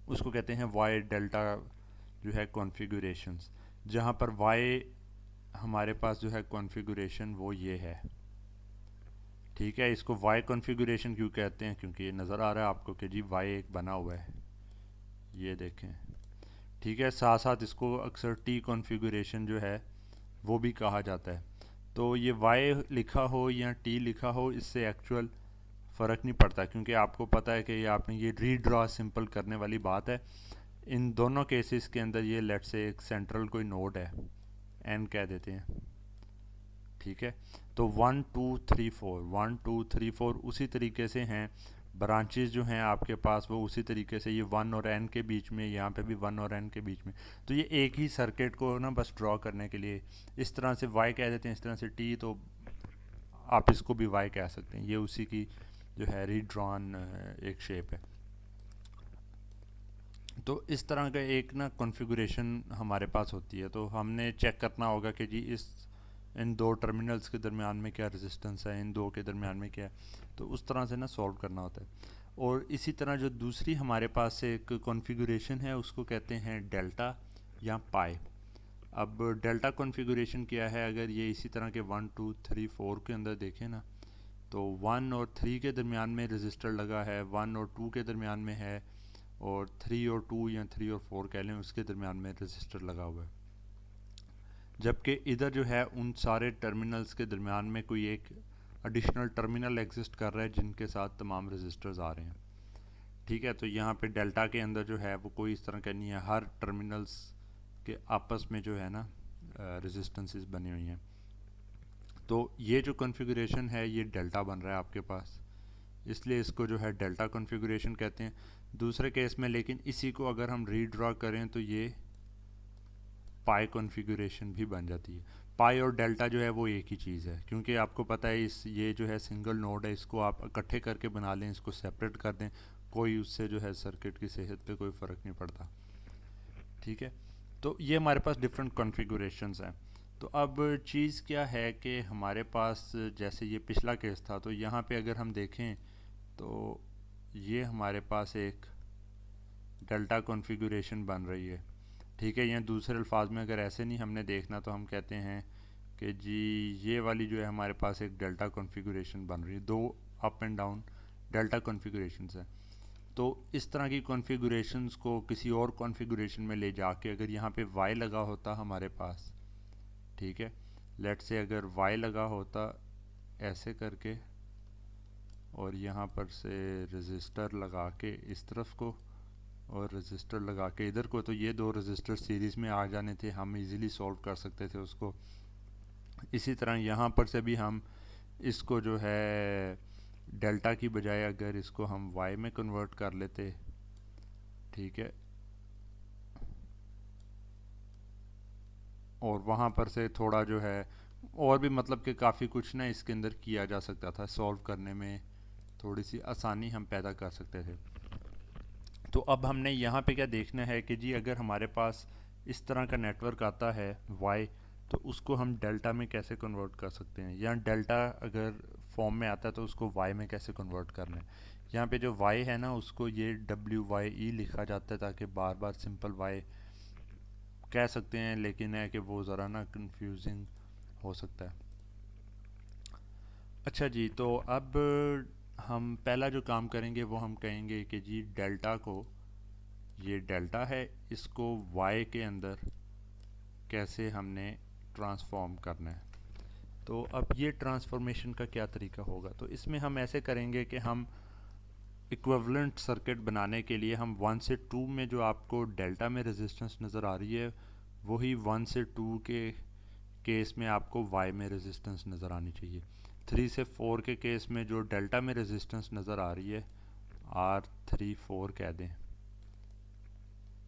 Speaker 1: उसको कहते हैं वाई डेल्टा जो है कॉन्फ़िगरेशंस, जहाँ पर वाई हमारे पास जो है कॉन्फ़िगरेशन वो ये है। ठीक है, इसको वाई कॉन्फ़िगरेशन क्यों कहते हैं, क्योंकि ये नज़र आ रहा है आपको कि जी वाई एक बना हुआ है, ये देखें। ठीक है, साथ साथ इसको अक्सर टी कॉन्फ़िगरेशन जो है वो भी कहा जाता है। तो ये वाई लिखा हो या टी लिखा हो इससे एक्चुअल फ़र्क नहीं पड़ता, क्योंकि आपको पता है कि ये आपने ये रीड्रॉ सिंपल करने वाली बात है। इन दोनों केसेस के अंदर ये लेट से एक सेंट्रल कोई नोड है, एन कह देते हैं। ठीक है, तो 1 2 3 4 1 2 3 4 उसी तरीके से हैं। ब्रांचेस जो हैं आपके पास वो उसी तरीके से, ये 1 और n के बीच में, यहाँ पे भी 1 और n के बीच में। तो ये एक ही सर्किट को ना बस ड्रॉ करने के लिए इस तरह से y कह देते हैं, इस तरह से t, तो आप इसको भी y कह सकते हैं। ये उसी की जो है रीड्रॉन एक शेप है। तो इस तरह का एक ना कॉन्फ़िगरेशन हमारे पास होती है। तो हमने चेक करना होगा कि जी इन दो टर्मिनल्स के दरमियान में क्या रेजिस्टेंस है, इन दो के दरमियान में क्या है, तो उस तरह से ना सॉल्व करना होता है। और इसी तरह जो दूसरी हमारे पास एक कॉन्फ़िगरेशन है उसको कहते हैं डेल्टा या पाई। अब डेल्टा कॉन्फ़िगरेशन क्या है, अगर ये इसी तरह के 1 2 3 4 के अंदर देखें ना, तो 1 और 3 के दरमियान में रजिस्टर लगा है, 1 और 2 के दरमियान में है, और 3 और 2 या 3 और 4 कह लें उसके दरमियान में रजिस्टर लगा हुआ है। जबकि इधर जो है उन सारे टर्मिनल्स के दरमियान में कोई एक एडिशनल टर्मिनल एग्जिस्ट कर रहा है जिनके साथ तमाम रजिस्टर्स आ रहे हैं। ठीक है, तो यहाँ पे डेल्टा के अंदर जो है वो कोई इस तरह का नहीं है, हर टर्मिनल्स के आपस में जो है ना रेजिस्टेंसेस बनी हुई हैं। तो ये जो कॉन्फ़िगरेशन है ये डेल्टा बन रहा है आपके पास, इसलिए इसको जो है डेल्टा कॉन्फ़िगरेशन कहते हैं। दूसरे केस में लेकिन इसी को अगर हम रीड्रॉ करें तो ये पाई कॉन्फ़िगरेशन भी बन जाती है। पाई और डेल्टा जो है वो एक ही चीज़ है, क्योंकि आपको पता है ये जो है सिंगल नोड है, इसको आप इकट्ठे करके बना लें, इसको सेपरेट कर दें, कोई उससे जो है सर्किट की सेहत पे कोई फ़र्क नहीं पड़ता। ठीक है, तो ये हमारे पास डिफरेंट कॉन्फ़िगरेशंस हैं। तो अब चीज़ क्या है कि हमारे पास जैसे ये पिछला केस था, तो यहाँ पे अगर हम देखें तो ये हमारे पास एक डेल्टा कॉन्फ़िगरेशन बन रही है। ठीक है, या दूसरे अल्फाज में अगर ऐसे नहीं हमने देखना तो हम कहते हैं कि जी ये वाली जो है हमारे पास एक डेल्टा कॉन्फ़िगरेशन बन रही है, दो up and down delta configurations हैं। तो इस तरह की कॉन्फ़िगरेशंस को किसी और कॉन्फ़िगरेशन में ले जाके अगर यहाँ पे y लगा होता हमारे पास, ठीक है, लेट से अगर y लगा होता ऐसे करके और यहाँ पर से रजिस्टर लगा के इस तरफ को और रजिस्टर लगा के इधर को, तो ये दो रजिस्टर सीरीज़ में आ जाने थे, हम इजीली सॉल्व कर सकते थे उसको। इसी तरह यहाँ पर से भी हम इसको जो है डेल्टा की बजाय अगर इसको हम y में कन्वर्ट कर लेते, ठीक है, और वहाँ पर से थोड़ा जो है और भी मतलब कि काफ़ी कुछ ना इसके अंदर किया जा सकता था, सॉल्व करने में थोड़ी सी आसानी हम पैदा कर सकते थे। तो अब हमने यहाँ पे क्या देखना है कि जी अगर हमारे पास इस तरह का नेटवर्क आता है y, तो उसको हम डेल्टा में कैसे कन्वर्ट कर सकते हैं, या डेल्टा अगर फॉर्म में आता है तो उसको y में कैसे कन्वर्ट करना है। यहाँ पे जो y है ना उसको ये WYE लिखा जाता है ताकि बार बार सिंपल y कह सकते हैं, लेकिन है कि वो ज़रा ना कंफ्यूजिंग हो सकता है। अच्छा जी, तो अब हम पहला जो काम करेंगे वो हम कहेंगे कि जी डेल्टा को, ये डेल्टा है, इसको y के अंदर कैसे हमने ट्रांसफॉर्म करना है। तो अब ये ट्रांसफॉर्मेशन का क्या तरीका होगा, तो इसमें हम ऐसे करेंगे कि हम इक्विवेलेंट सर्किट बनाने के लिए हम 1 से 2 में जो आपको डेल्टा में रेजिस्टेंस नज़र आ रही है वही 1 से 2 के केस में आपको y में रेजिस्टेंस नज़र आनी चाहिए। 3 से 4 के केस में जो डेल्टा में रेजिस्टेंस नज़र आ रही है R34 कह दें,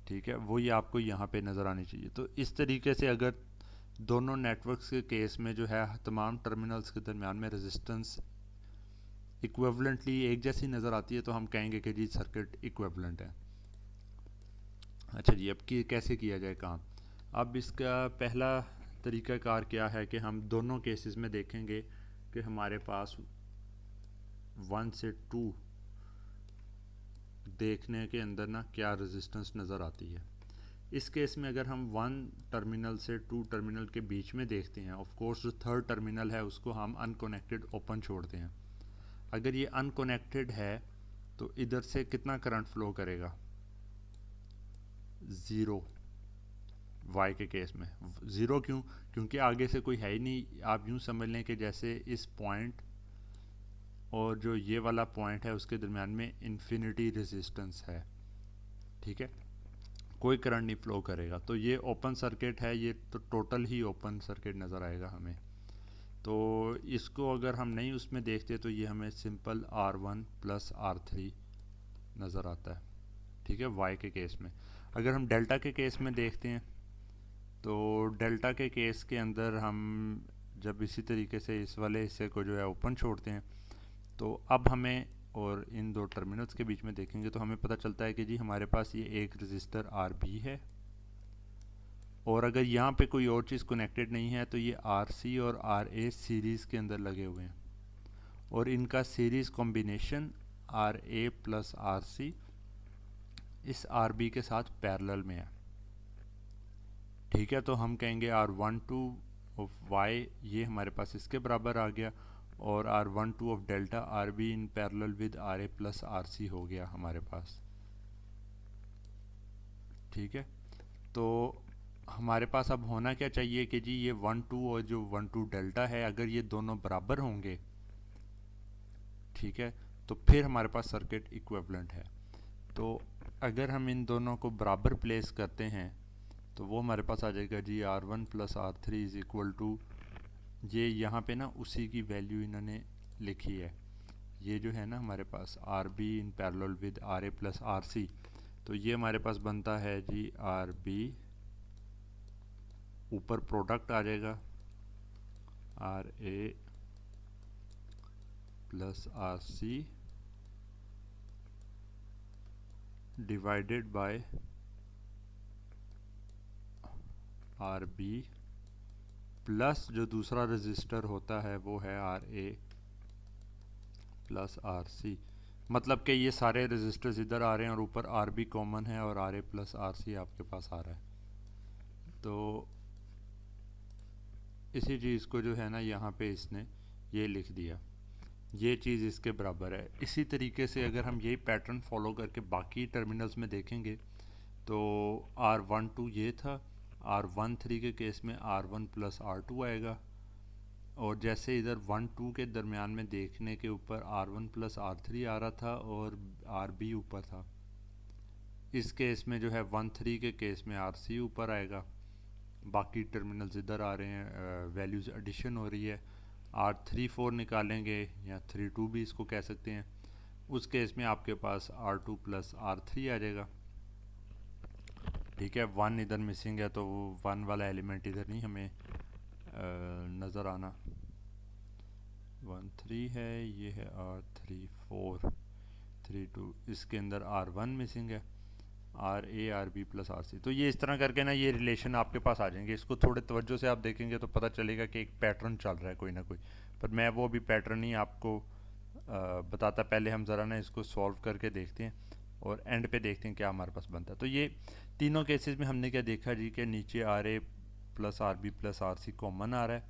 Speaker 1: ठीक है, वही आपको यहाँ पे नज़र आनी चाहिए। तो इस तरीके से अगर दोनों नेटवर्क्स के केस में जो है तमाम टर्मिनल्स के दरमियान में रेजिस्टेंस इक्विवेलेंटली एक जैसी नज़र आती है तो हम कहेंगे कि जी सर्किट इक्विवेलेंट है। अच्छा जी, अब कैसे किया जाए काम। अब इसका पहला तरीक़ाकार क्या है कि हम दोनों केसेस में देखेंगे कि हमारे पास 1 से 2 देखने के अंदर ना क्या रेजिस्टेंस नज़र आती है। इस केस में अगर हम 1 टर्मिनल से 2 टर्मिनल के बीच में देखते हैं, ऑफ कोर्स जो थर्ड टर्मिनल है उसको हम अनकनेक्टेड ओपन छोड़ते हैं। अगर ये अनकनेक्टेड है तो इधर से कितना करंट फ्लो करेगा, 0 y के केस में। 0 क्यों, क्योंकि आगे से कोई है ही नहीं। आप यूँ समझ लें कि जैसे इस पॉइंट और जो ये वाला पॉइंट है उसके दरमियान में इन्फिनिटी रेजिस्टेंस है, ठीक है, कोई करंट नहीं फ्लो करेगा। तो ये ओपन सर्किट है, ये तो टोटल ही ओपन सर्किट नज़र आएगा हमें। तो इसको अगर हम नहीं उसमें देखते तो ये हमें सिंपल R1 प्लस R3 नज़र आता है, ठीक है, y के केस में। अगर हम डेल्टा के केस में देखते हैं तो डेल्टा के केस के अंदर हम जब इसी तरीके से इस वाले हिस्से को जो है ओपन छोड़ते हैं तो अब हमें और इन दो टर्मिनल्स के बीच में देखेंगे तो हमें पता चलता है कि जी हमारे पास ये एक रजिस्टर RB है, और अगर यहाँ पे कोई और चीज़ कनेक्टेड नहीं है तो ये RC और RA सीरीज़ के अंदर लगे हुए हैं, और इनका series combination RA plus RC इस RB के साथ पैरेलल में है, ठीक है। तो हम कहेंगे R12 ऑफ Y ये हमारे पास इसके बराबर आ गया, और R12 of delta RB in parallel with RA plus RC हो गया हमारे पास, ठीक है। तो हमारे पास अब होना क्या चाहिए कि जी ये 1-2 और जो 1-2 डेल्टा है अगर ये दोनों बराबर होंगे, ठीक है, तो फिर हमारे पास सर्किट इक्विवेलेंट है। तो अगर हम इन दोनों को बराबर प्लेस करते हैं तो वो हमारे पास आ जाएगा जी R1 plus R3 is equal to, ये यहाँ पे ना उसी की वैल्यू इन्होंने लिखी है ये जो है ना हमारे पास R B in parallel with R A plus R C, तो ये हमारे पास बनता है जी आर बी, ऊपर प्रोडक्ट आ जाएगा R A plus R C divided by R B plus जो दूसरा रजिस्टर होता है वो है R A plus R C. मतलब कि ये सारे रजिस्टर्स इधर आ रहे हैं और ऊपर आर बी कॉमन है और R A plus R C आपके पास आ रहा है। तो इसी चीज़ को जो है ना यहाँ पे इसने ये लिख दिया, ये चीज़ इसके बराबर है। इसी तरीके से अगर हम यही पैटर्न फॉलो करके बाकी टर्मिनल्स में देखेंगे तो R12 ये था, R13 के केस में R1 प्लस R2 आएगा, और जैसे इधर 1-2 के दरमियान में देखने के ऊपर R1 प्लस R3 आ रहा था और RB ऊपर था, इस केस में जो है 1-3 के केस में RC ऊपर आएगा, बाकी टर्मिनल्स इधर आ रहे हैं, वैल्यूज़ एडिशन हो रही है। R34 निकालेंगे या 32 भी इसको कह सकते हैं, उस केस में आपके पास R2 प्लस R3 आ जाएगा। ठीक है, 1 इधर मिसिंग है तो वो 1 वाला एलिमेंट इधर नहीं हमें नज़र आना। 1-3 है, ये है R34 32, इसके अंदर R1 मिसिंग है, R A R B plus R C. तो ये इस तरह करके ना ये रिलेशन आपके पास आ जाएंगे। इसको थोड़े तवज्जो से आप देखेंगे तो पता चलेगा कि एक पैटर्न चल रहा है कोई ना कोई, पर मैं वो अभी पैटर्न ही आपको बताता। पहले हम ज़रा ना इसको सॉल्व करके देखते हैं और एंड पे देखते हैं क्या हमारे पास बनता है। तो ये तीनों केसेस में हमने क्या देखा जी कि नीचे R A plus R B plus R C common आ रहा है,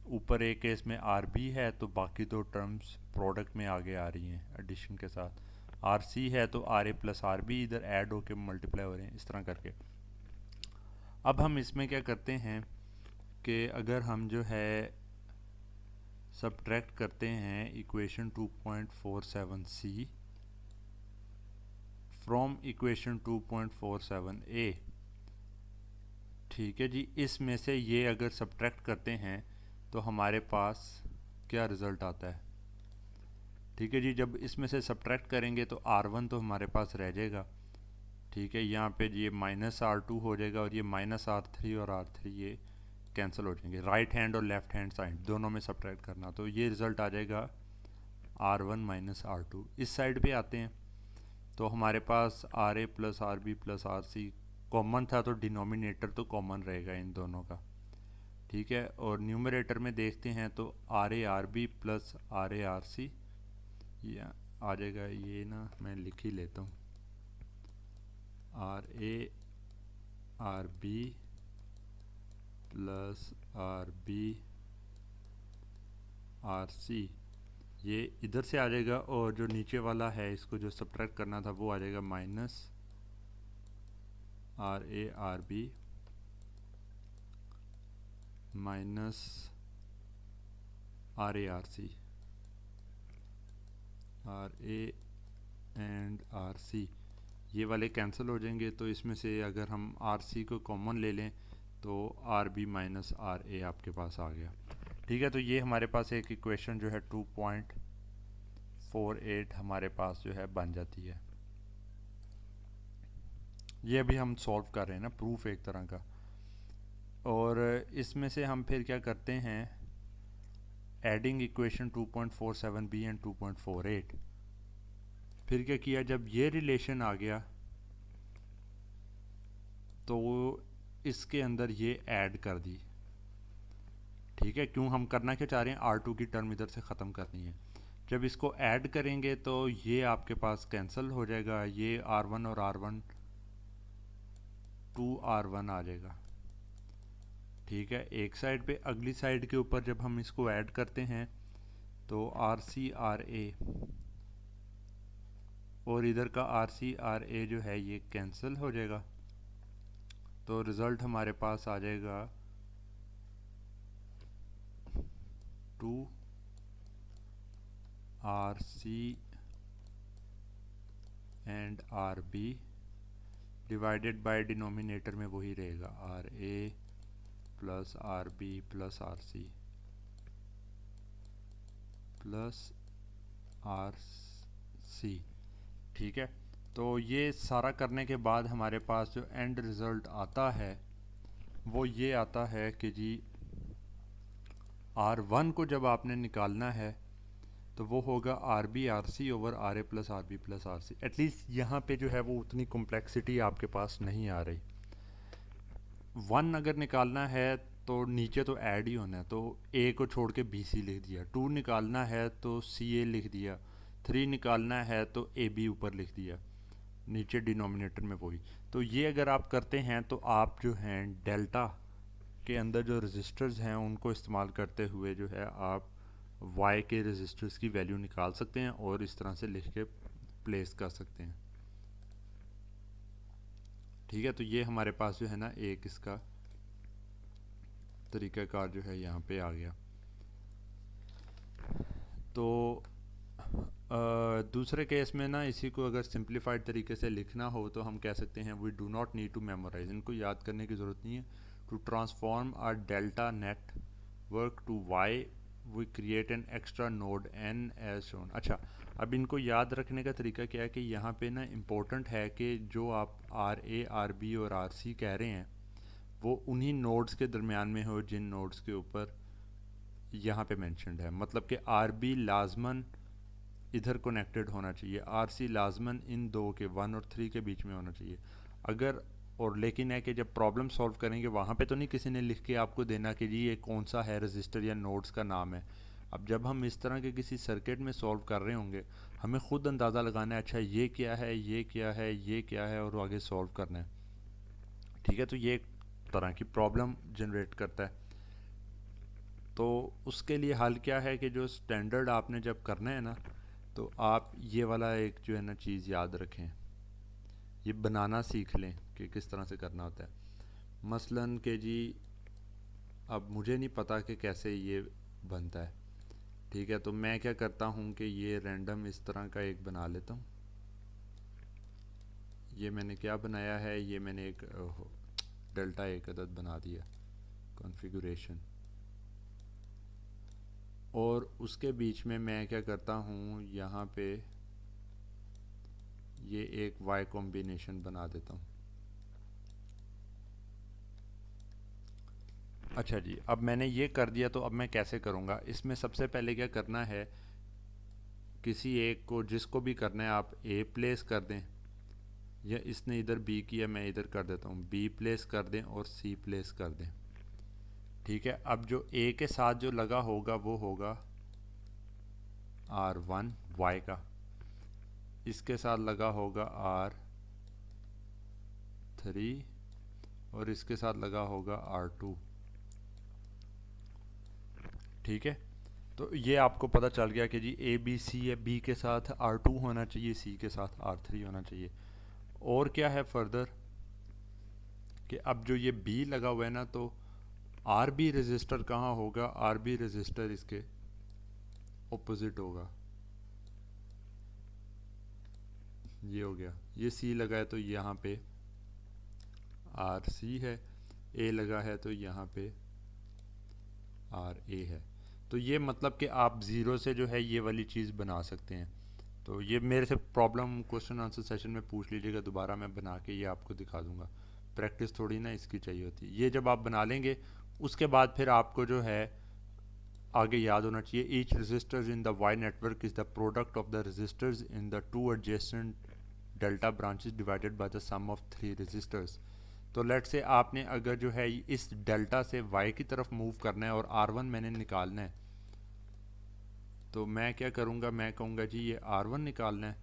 Speaker 1: ऊपर एक केस में आर बी है तो बाकी दो टर्म्स प्रोडक्ट में आगे आ रही हैं एडिशन के साथ, आर सी है तो R A plus R B इधर ऐड होके मल्टीप्लाई हो रहे हैं, इस तरह करके। अब हम इसमें क्या करते हैं कि अगर हम जो है सब्ट्रैक्ट करते हैं इक्वेशन 2.47 सी फ्रॉम इक्वेशन 2.47 ए, ठीक है जी, इसमें से ये अगर सब्ट्रैक्ट करते हैं तो हमारे पास क्या रिज़ल्ट आता है। ठीक है जी, जब इसमें से सब्ट्रैक्ट करेंगे तो R1 तो हमारे पास रह जाएगा। ठीक है, यहाँ पे ये -R2 हो जाएगा और ये -R3 और R3 ये कैंसिल हो जाएंगे, राइट हैंड और लेफ्ट हैंड साइड दोनों में सब्ट्रैक्ट करना, तो ये रिज़ल्ट आ जाएगा R1 -R2। इस साइड पे आते हैं तो हमारे पास R A plus R B plus R C common था, तो डिनोमिनेटर तो कॉमन रहेगा इन दोनों का। ठीक है, और न्यूमरेटर में देखते हैं तो R A R B plus R A R C ये आ जाएगा। ये ना मैं लिख ही लेता हूँ, R A R B plus R B R C, ये इधर से आ जाएगा, और जो नीचे वाला है इसको जो सब्ट्रैक्ट करना था वो आ जाएगा minus R A R B minus R A R C, R A and R C ये वाले कैंसिल हो जाएंगे, तो इसमें से अगर हम आर सी को कॉमन ले लें तो आर बी माइनस आर ए आपके पास आ गया। ठीक है, तो ये हमारे पास एक इक्वेशन जो है 2.48 हमारे पास जो है बन जाती है। ये अभी हम सॉल्व कर रहे हैं ना, प्रूफ एक तरह का। और इसमें से हम फिर क्या करते हैं, एडिंग इक्वेशन 2.47 बी एंड 2.48, फिर क्या किया, जब ये रिलेशन आ गया तो इसके अंदर ये ऐड कर दी। ठीक है, क्यों हम करना क्या चाह रहे हैं, R2 की टर्म इधर से ख़त्म करनी है। जब इसको ऐड करेंगे तो ये आपके पास कैंसिल हो जाएगा, ये R1 और R1 2R1 आ जाएगा। ठीक है, एक साइड पे, अगली साइड के ऊपर जब हम इसको ऐड करते हैं तो RC RA और इधर का RC RA जो है ये कैंसिल हो जाएगा, तो रिज़ल्ट हमारे पास आ जाएगा 2RC and RB divided by denominator में वही रहेगा RA plus RB plus RC plus R C. ठीक है, तो ये सारा करने के बाद हमारे पास जो एंड रिज़ल्ट आता है वो ये आता है कि जी R1 को जब आपने निकालना है तो वो होगा R B R C over R A plus R B plus R C. At least यहाँ पे जो है वो उतनी कॉम्प्लेक्सिटी आपके पास नहीं आ रही। 1 अगर निकालना है तो नीचे तो ऐड ही होना है, तो ए को छोड़ के बी सी लिख दिया। 2 निकालना है तो सी ए लिख दिया। 3 निकालना है तो ए बी ऊपर लिख दिया, नीचे डिनोमिनेटर में वही। तो ये अगर आप करते हैं तो आप जो हैं डेल्टा के अंदर जो रजिस्टर्स हैं उनको इस्तेमाल करते हुए जो है आप y के रजिस्टर्स की वैल्यू निकाल सकते हैं और इस तरह से लिख के प्लेस कर सकते हैं। ठीक है, तो ये हमारे पास जो है ना एक इसका तरीक़ाकार जो है यहाँ पे आ गया। तो दूसरे केस में ना इसी को अगर सिंप्लीफाइड तरीके से लिखना हो तो हम कह सकते हैं we do not need to memorize, इनको याद करने की ज़रूरत नहीं है। To transform R delta network to Y we create an extra node N as shown. अच्छा, अब इनको याद रखने का तरीका क्या है कि यहाँ पे ना इम्पोर्टेंट है कि जो आप आर ए आर बी और आर सी कह रहे हैं वो उन्हीं नोड्स के दरमियान में हो जिन नोड्स के ऊपर यहाँ पे मेंशन्ड है। मतलब कि आर बी लाजमन इधर कनेक्टेड होना चाहिए, आर सी लाजमन इन दो के 1 और 3 के बीच में होना चाहिए। अगर और लेकिन है कि जब प्रॉब्लम सॉल्व करेंगे वहाँ पे तो नहीं किसी ने लिख के आपको देना कि जी ये कौन सा है रजिस्टर या नोड्स का नाम है। अब जब हम इस तरह के किसी सर्किट में सॉल्व कर रहे होंगे हमें ख़ुद अंदाज़ा लगाना है, अच्छा ये क्या है, ये क्या है, ये क्या है, और आगे सॉल्व करना है। ठीक है, तो ये एक तरह की प्रॉब्लम जनरेट करता है। तो उसके लिए हल क्या है कि जो स्टैंडर्ड आपने जब करना है ना तो आप ये वाला एक जो है ना चीज़ याद रखें, ये बनाना सीख लें कि किस तरह से करना होता है। मसलन कि जी अब मुझे नहीं पता कि कैसे ये बनता है। ठीक है, तो मैं क्या करता हूँ कि ये रैंडम इस तरह का एक बना लेता हूँ। ये मैंने क्या बनाया है, ये मैंने एक डेल्टा एक अदद बना दिया कॉन्फ़िगरेशन, और उसके बीच में मैं क्या करता हूँ यहाँ पे ये एक y कॉम्बिनेशन बना देता हूँ। अच्छा जी, अब मैंने ये कर दिया तो अब मैं कैसे करूँगा। इसमें सबसे पहले क्या करना है, किसी एक को जिसको भी करना है आप a प्लेस कर दें, या इसने इधर b किया मैं इधर कर देता हूँ, b प्लेस कर दें और c प्लेस कर दें। ठीक है, अब जो a के साथ जो लगा होगा वो होगा R1 y का, इसके साथ लगा होगा R3 और इसके साथ लगा होगा R2। ठीक है, तो ये आपको पता चल गया कि जी ए बी सी है, बी के साथ R2 होना चाहिए, सी के साथ R3 होना चाहिए। और क्या है फर्दर कि अब जो ये बी लगा हुआ है ना तो आर बी रजिस्टर कहाँ होगा, आर बी रजिस्टर इसके ऑपोजिट होगा। ये हो गया, ये सी लगा है तो यहाँ पे आर सी है, ए लगा है तो यहाँ पे आर ए है। तो ये मतलब कि आप ज़ीरो से जो है ये वाली चीज़ बना सकते हैं। तो ये मेरे से प्रॉब्लम क्वेश्चन आंसर सेशन में पूछ लीजिएगा, दोबारा मैं बना के ये आपको दिखा दूंगा। प्रैक्टिस थोड़ी ना इसकी चाहिए होती है। ये जब आप बना लेंगे उसके बाद फिर आपको जो है आगे याद होना चाहिए, each resistors in the Y network is the product of the resistors in the two adjacent delta branches divided by the sum of 3 resistors. तो लेट से आपने अगर जो है इस डेल्टा से y की तरफ मूव करना है और R1 मैंने निकालना है, तो मैं क्या करूँगा, मैं कहूँगा जी ये R1 निकालना है।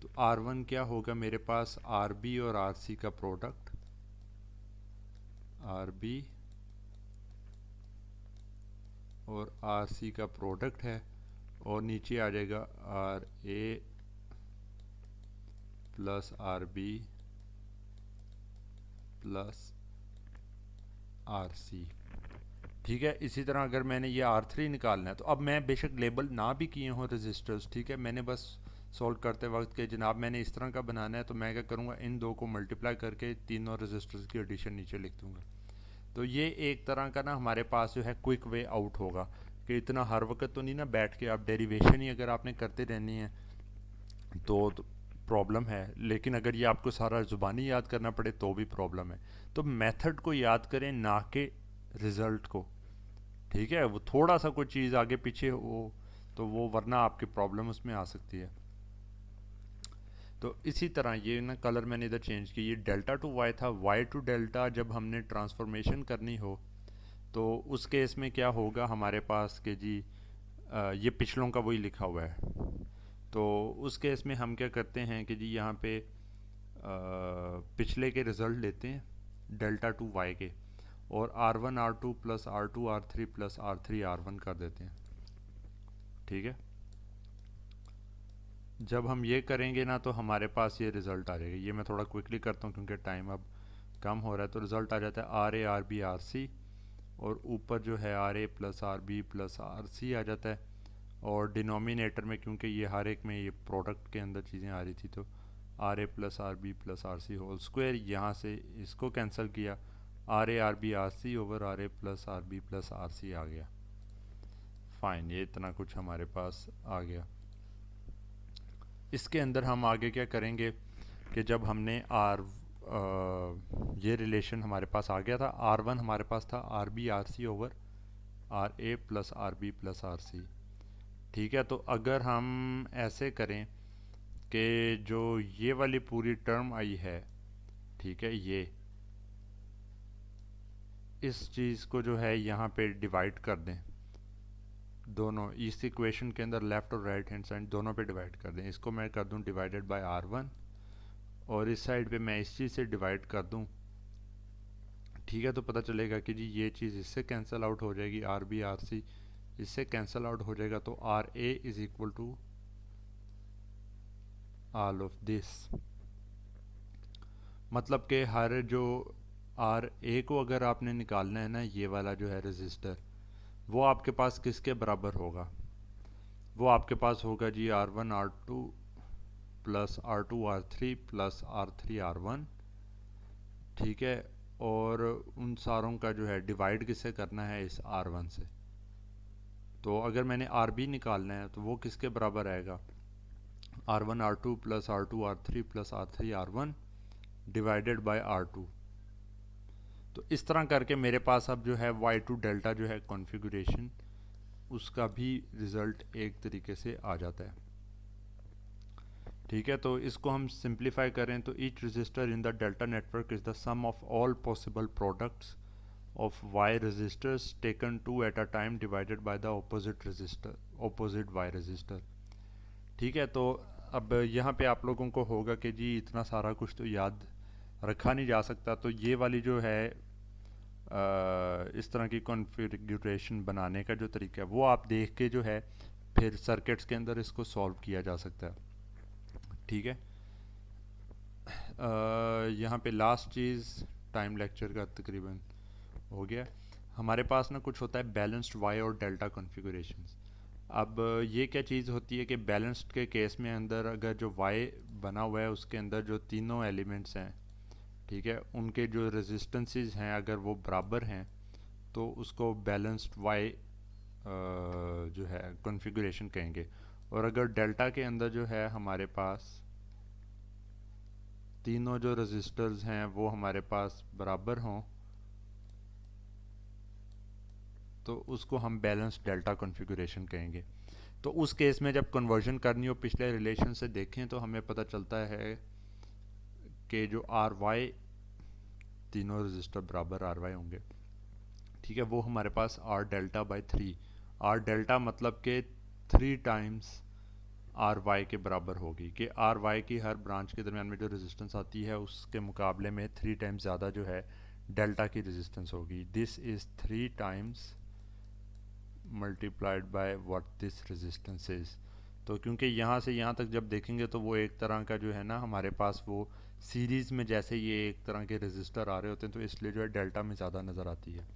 Speaker 1: तो R1 क्या होगा, मेरे पास RB और RC का प्रोडक्ट, RB और RC का प्रोडक्ट है, और नीचे आ जाएगा RA plus RB plus RC। ठीक है, इसी तरह अगर मैंने ये R3 निकालना है तो अब मैं बेशक लेबल ना भी किए हों रजिस्टर्स, ठीक है, मैंने बस सॉल्व करते वक्त के जनाब मैंने इस तरह का बनाना है, तो मैं क्या करूँगा, इन दो को मल्टीप्लाई करके तीनों रजिस्टर्स की एडिशन नीचे लिख दूँगा। तो ये एक तरह का ना हमारे पास जो है क्विक वे आउट होगा कि इतना हर वक्त तो नहीं ना बैठ के आप डेरिवेशन ही अगर आपने करते रहनी है तो प्रॉब्लम है, लेकिन अगर ये आपको सारा ज़ुबानी याद करना पड़े तो भी प्रॉब्लम है। तो मेथड को याद करें ना कि रिज़ल्ट को, ठीक है। वो थोड़ा सा कोई चीज़ आगे पीछे हो तो वो वरना आपकी प्रॉब्लम उसमें आ सकती है। तो इसी तरह ये ना कलर मैंने इधर चेंज की, ये डेल्टा टू वाई था। वाई टू डेल्टा जब हमने ट्रांसफॉर्मेशन करनी हो तो उस केस में क्या होगा हमारे पास कि जी ये पिछलों का वही लिखा हुआ है। तो उस केस में हम क्या करते हैं कि जी यहाँ पे पिछले के रिज़ल्ट लेते हैं डेल्टा टू वाई के, और R1 R2 plus R2 R3 plus R3 R1 कर देते हैं, ठीक है। जब हम ये करेंगे ना तो हमारे पास ये रिज़ल्ट आ जाएगा। ये मैं थोड़ा क्विकली करता हूँ क्योंकि टाइम अब कम हो रहा है। तो रिज़ल्ट आ जाता है RA RB RC, और ऊपर जो है RA plus RB plus RC आ जाता है। और डिनोमिनेटर में क्योंकि ये हर एक में ये प्रोडक्ट के अंदर चीज़ें आ रही थी तो RA plus RB plus RC whole square, यहाँ से इसको कैंसिल किया, RA RB RC over RA plus RB plus RC आ गया। फाइन, ये इतना कुछ हमारे पास आ गया। इसके अंदर हम आगे क्या करेंगे कि जब हमने ये रिलेशन हमारे पास आ गया था, R1 हमारे पास था RB RC over RA plus RB plus RC, ठीक है। तो अगर हम ऐसे करें कि जो ये वाली पूरी टर्म आई है, ठीक है, ये इस चीज़ को जो है यहाँ पे डिवाइड कर दें, दोनों इस इक्वेशन के अंदर लेफ़्ट और राइट हैंड साइड दोनों पे डिवाइड कर दें। इसको मैं कर दूं डिवाइडेड बाय R1, और इस साइड पे मैं इस चीज़ से डिवाइड कर दूं, ठीक है। तो पता चलेगा कि जी ये चीज़ इससे कैंसिल आउट हो जाएगी, RB RC इससे कैंसिल आउट हो जाएगा, तो RA is equal to all of this. मतलब कि हर जो RA को अगर आपने निकालना है ना, ये वाला जो है रजिस्टर, वो आपके पास किसके बराबर होगा? वो आपके पास होगा जी R1 R2 plus R2 R3 plus R3 R1, ठीक है। और उन सारों का जो है डिवाइड किससे करना है? इस R1 से। तो अगर मैंने RB निकालना है तो वो किसके बराबर आएगा? R1 R2 plus R2 R3 plus R3 R1 divided by R2। तो इस तरह करके मेरे पास अब जो है Y2 डेल्टा जो है कॉन्फ़िगरेशन, उसका भी रिज़ल्ट एक तरीके से आ जाता है, ठीक है। तो इसको हम सिंप्लीफाई करें तो each register in the delta network is the sum of all possible products of Y registers taken two at a time divided by the opposite register, opposite Y register, ठीक है। तो अब यहाँ पे आप लोगों को होगा कि जी इतना सारा कुछ तो याद रखा नहीं जा सकता, तो ये वाली जो है इस तरह की कॉन्फ़िगरेशन बनाने का जो तरीका है वो आप देख के जो है फिर सर्किट्स के अंदर इसको सॉल्व किया जा सकता है, ठीक है। यहाँ पे लास्ट चीज़ टाइम लेक्चर का तकरीबन हो गया। हमारे पास ना कुछ होता है बैलेंस्ड वाई और डेल्टा कॉन्फ़िगरेशंस। अब ये क्या चीज़ होती है कि बैलेंस्ड के केस में अंदर अगर जो वाई बना हुआ है उसके अंदर जो तीनों एलिमेंट्स हैं, ठीक है, उनके जो रेजिस्टेंसेस हैं अगर वो बराबर हैं तो उसको बैलेंस्ड वाई जो है कॉन्फ़िगरेशन कहेंगे। और अगर डेल्टा के अंदर जो है हमारे पास तीनों जो रजिस्टर्स हैं वो हमारे पास बराबर हों तो उसको हम बैलेंस डेल्टा कॉन्फ़िगरेशन कहेंगे। तो उस केस में जब कन्वर्जन करनी हो पिछले रिलेशन से देखें तो हमें पता चलता है कि जो आर वाई तीनों रजिस्टर बराबर आर वाई होंगे, ठीक है, वो हमारे पास R delta by 3, R delta मतलब कि 3 टाइम्स आर वाई के बराबर होगी, कि आर वाई की हर ब्रांच के दरमियान में जो रेजिस्टेंस आती है उसके मुकाबले में 3 टाइम्स ज़्यादा जो है डेल्टा की रेजिस्टेंस होगी। This is 3 times multiplied by what this resistance is. तो क्योंकि यहाँ से यहाँ तक जब देखेंगे तो वो एक तरह का जो है ना हमारे पास वो सीरीज़ में जैसे ये एक तरह के रेजिस्टर आ रहे होते हैं तो इसलिए जो है डेल्टा में ज़्यादा नज़र आती है।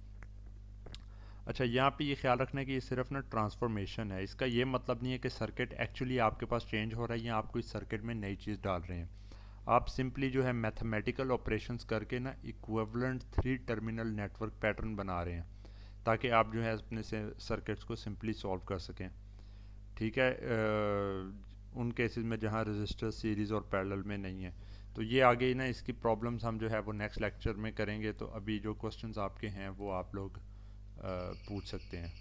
Speaker 1: अच्छा, यहाँ पे ये ख्याल रखना है कि ये सिर्फ ना ट्रांसफॉर्मेशन है, इसका ये मतलब नहीं है कि सर्किट एक्चुअली आपके पास चेंज हो रहा है या आप कोई सर्किट में नई चीज़ डाल रहे हैं। आप सिंपली जो है मैथमेटिकल ऑपरेशंस करके ना इक्विवेलेंट 3 टर्मिनल नेटवर्क पैटर्न बना रहे हैं। ताकि आप जो है अपने से सर्किट्स को सिंपली सॉल्व कर सकें। ठीक है, उन केसेस में जहाँ रजिस्टर सीरीज़ और पैरेलल में नहीं है। तो ये आगे ना इसकी प्रॉब्लम्स हम जो है वो नेक्स्ट लेक्चर में करेंगे। तो अभी जो क्वेश्चंस आपके हैं वो आप लोग पूछ सकते हैं।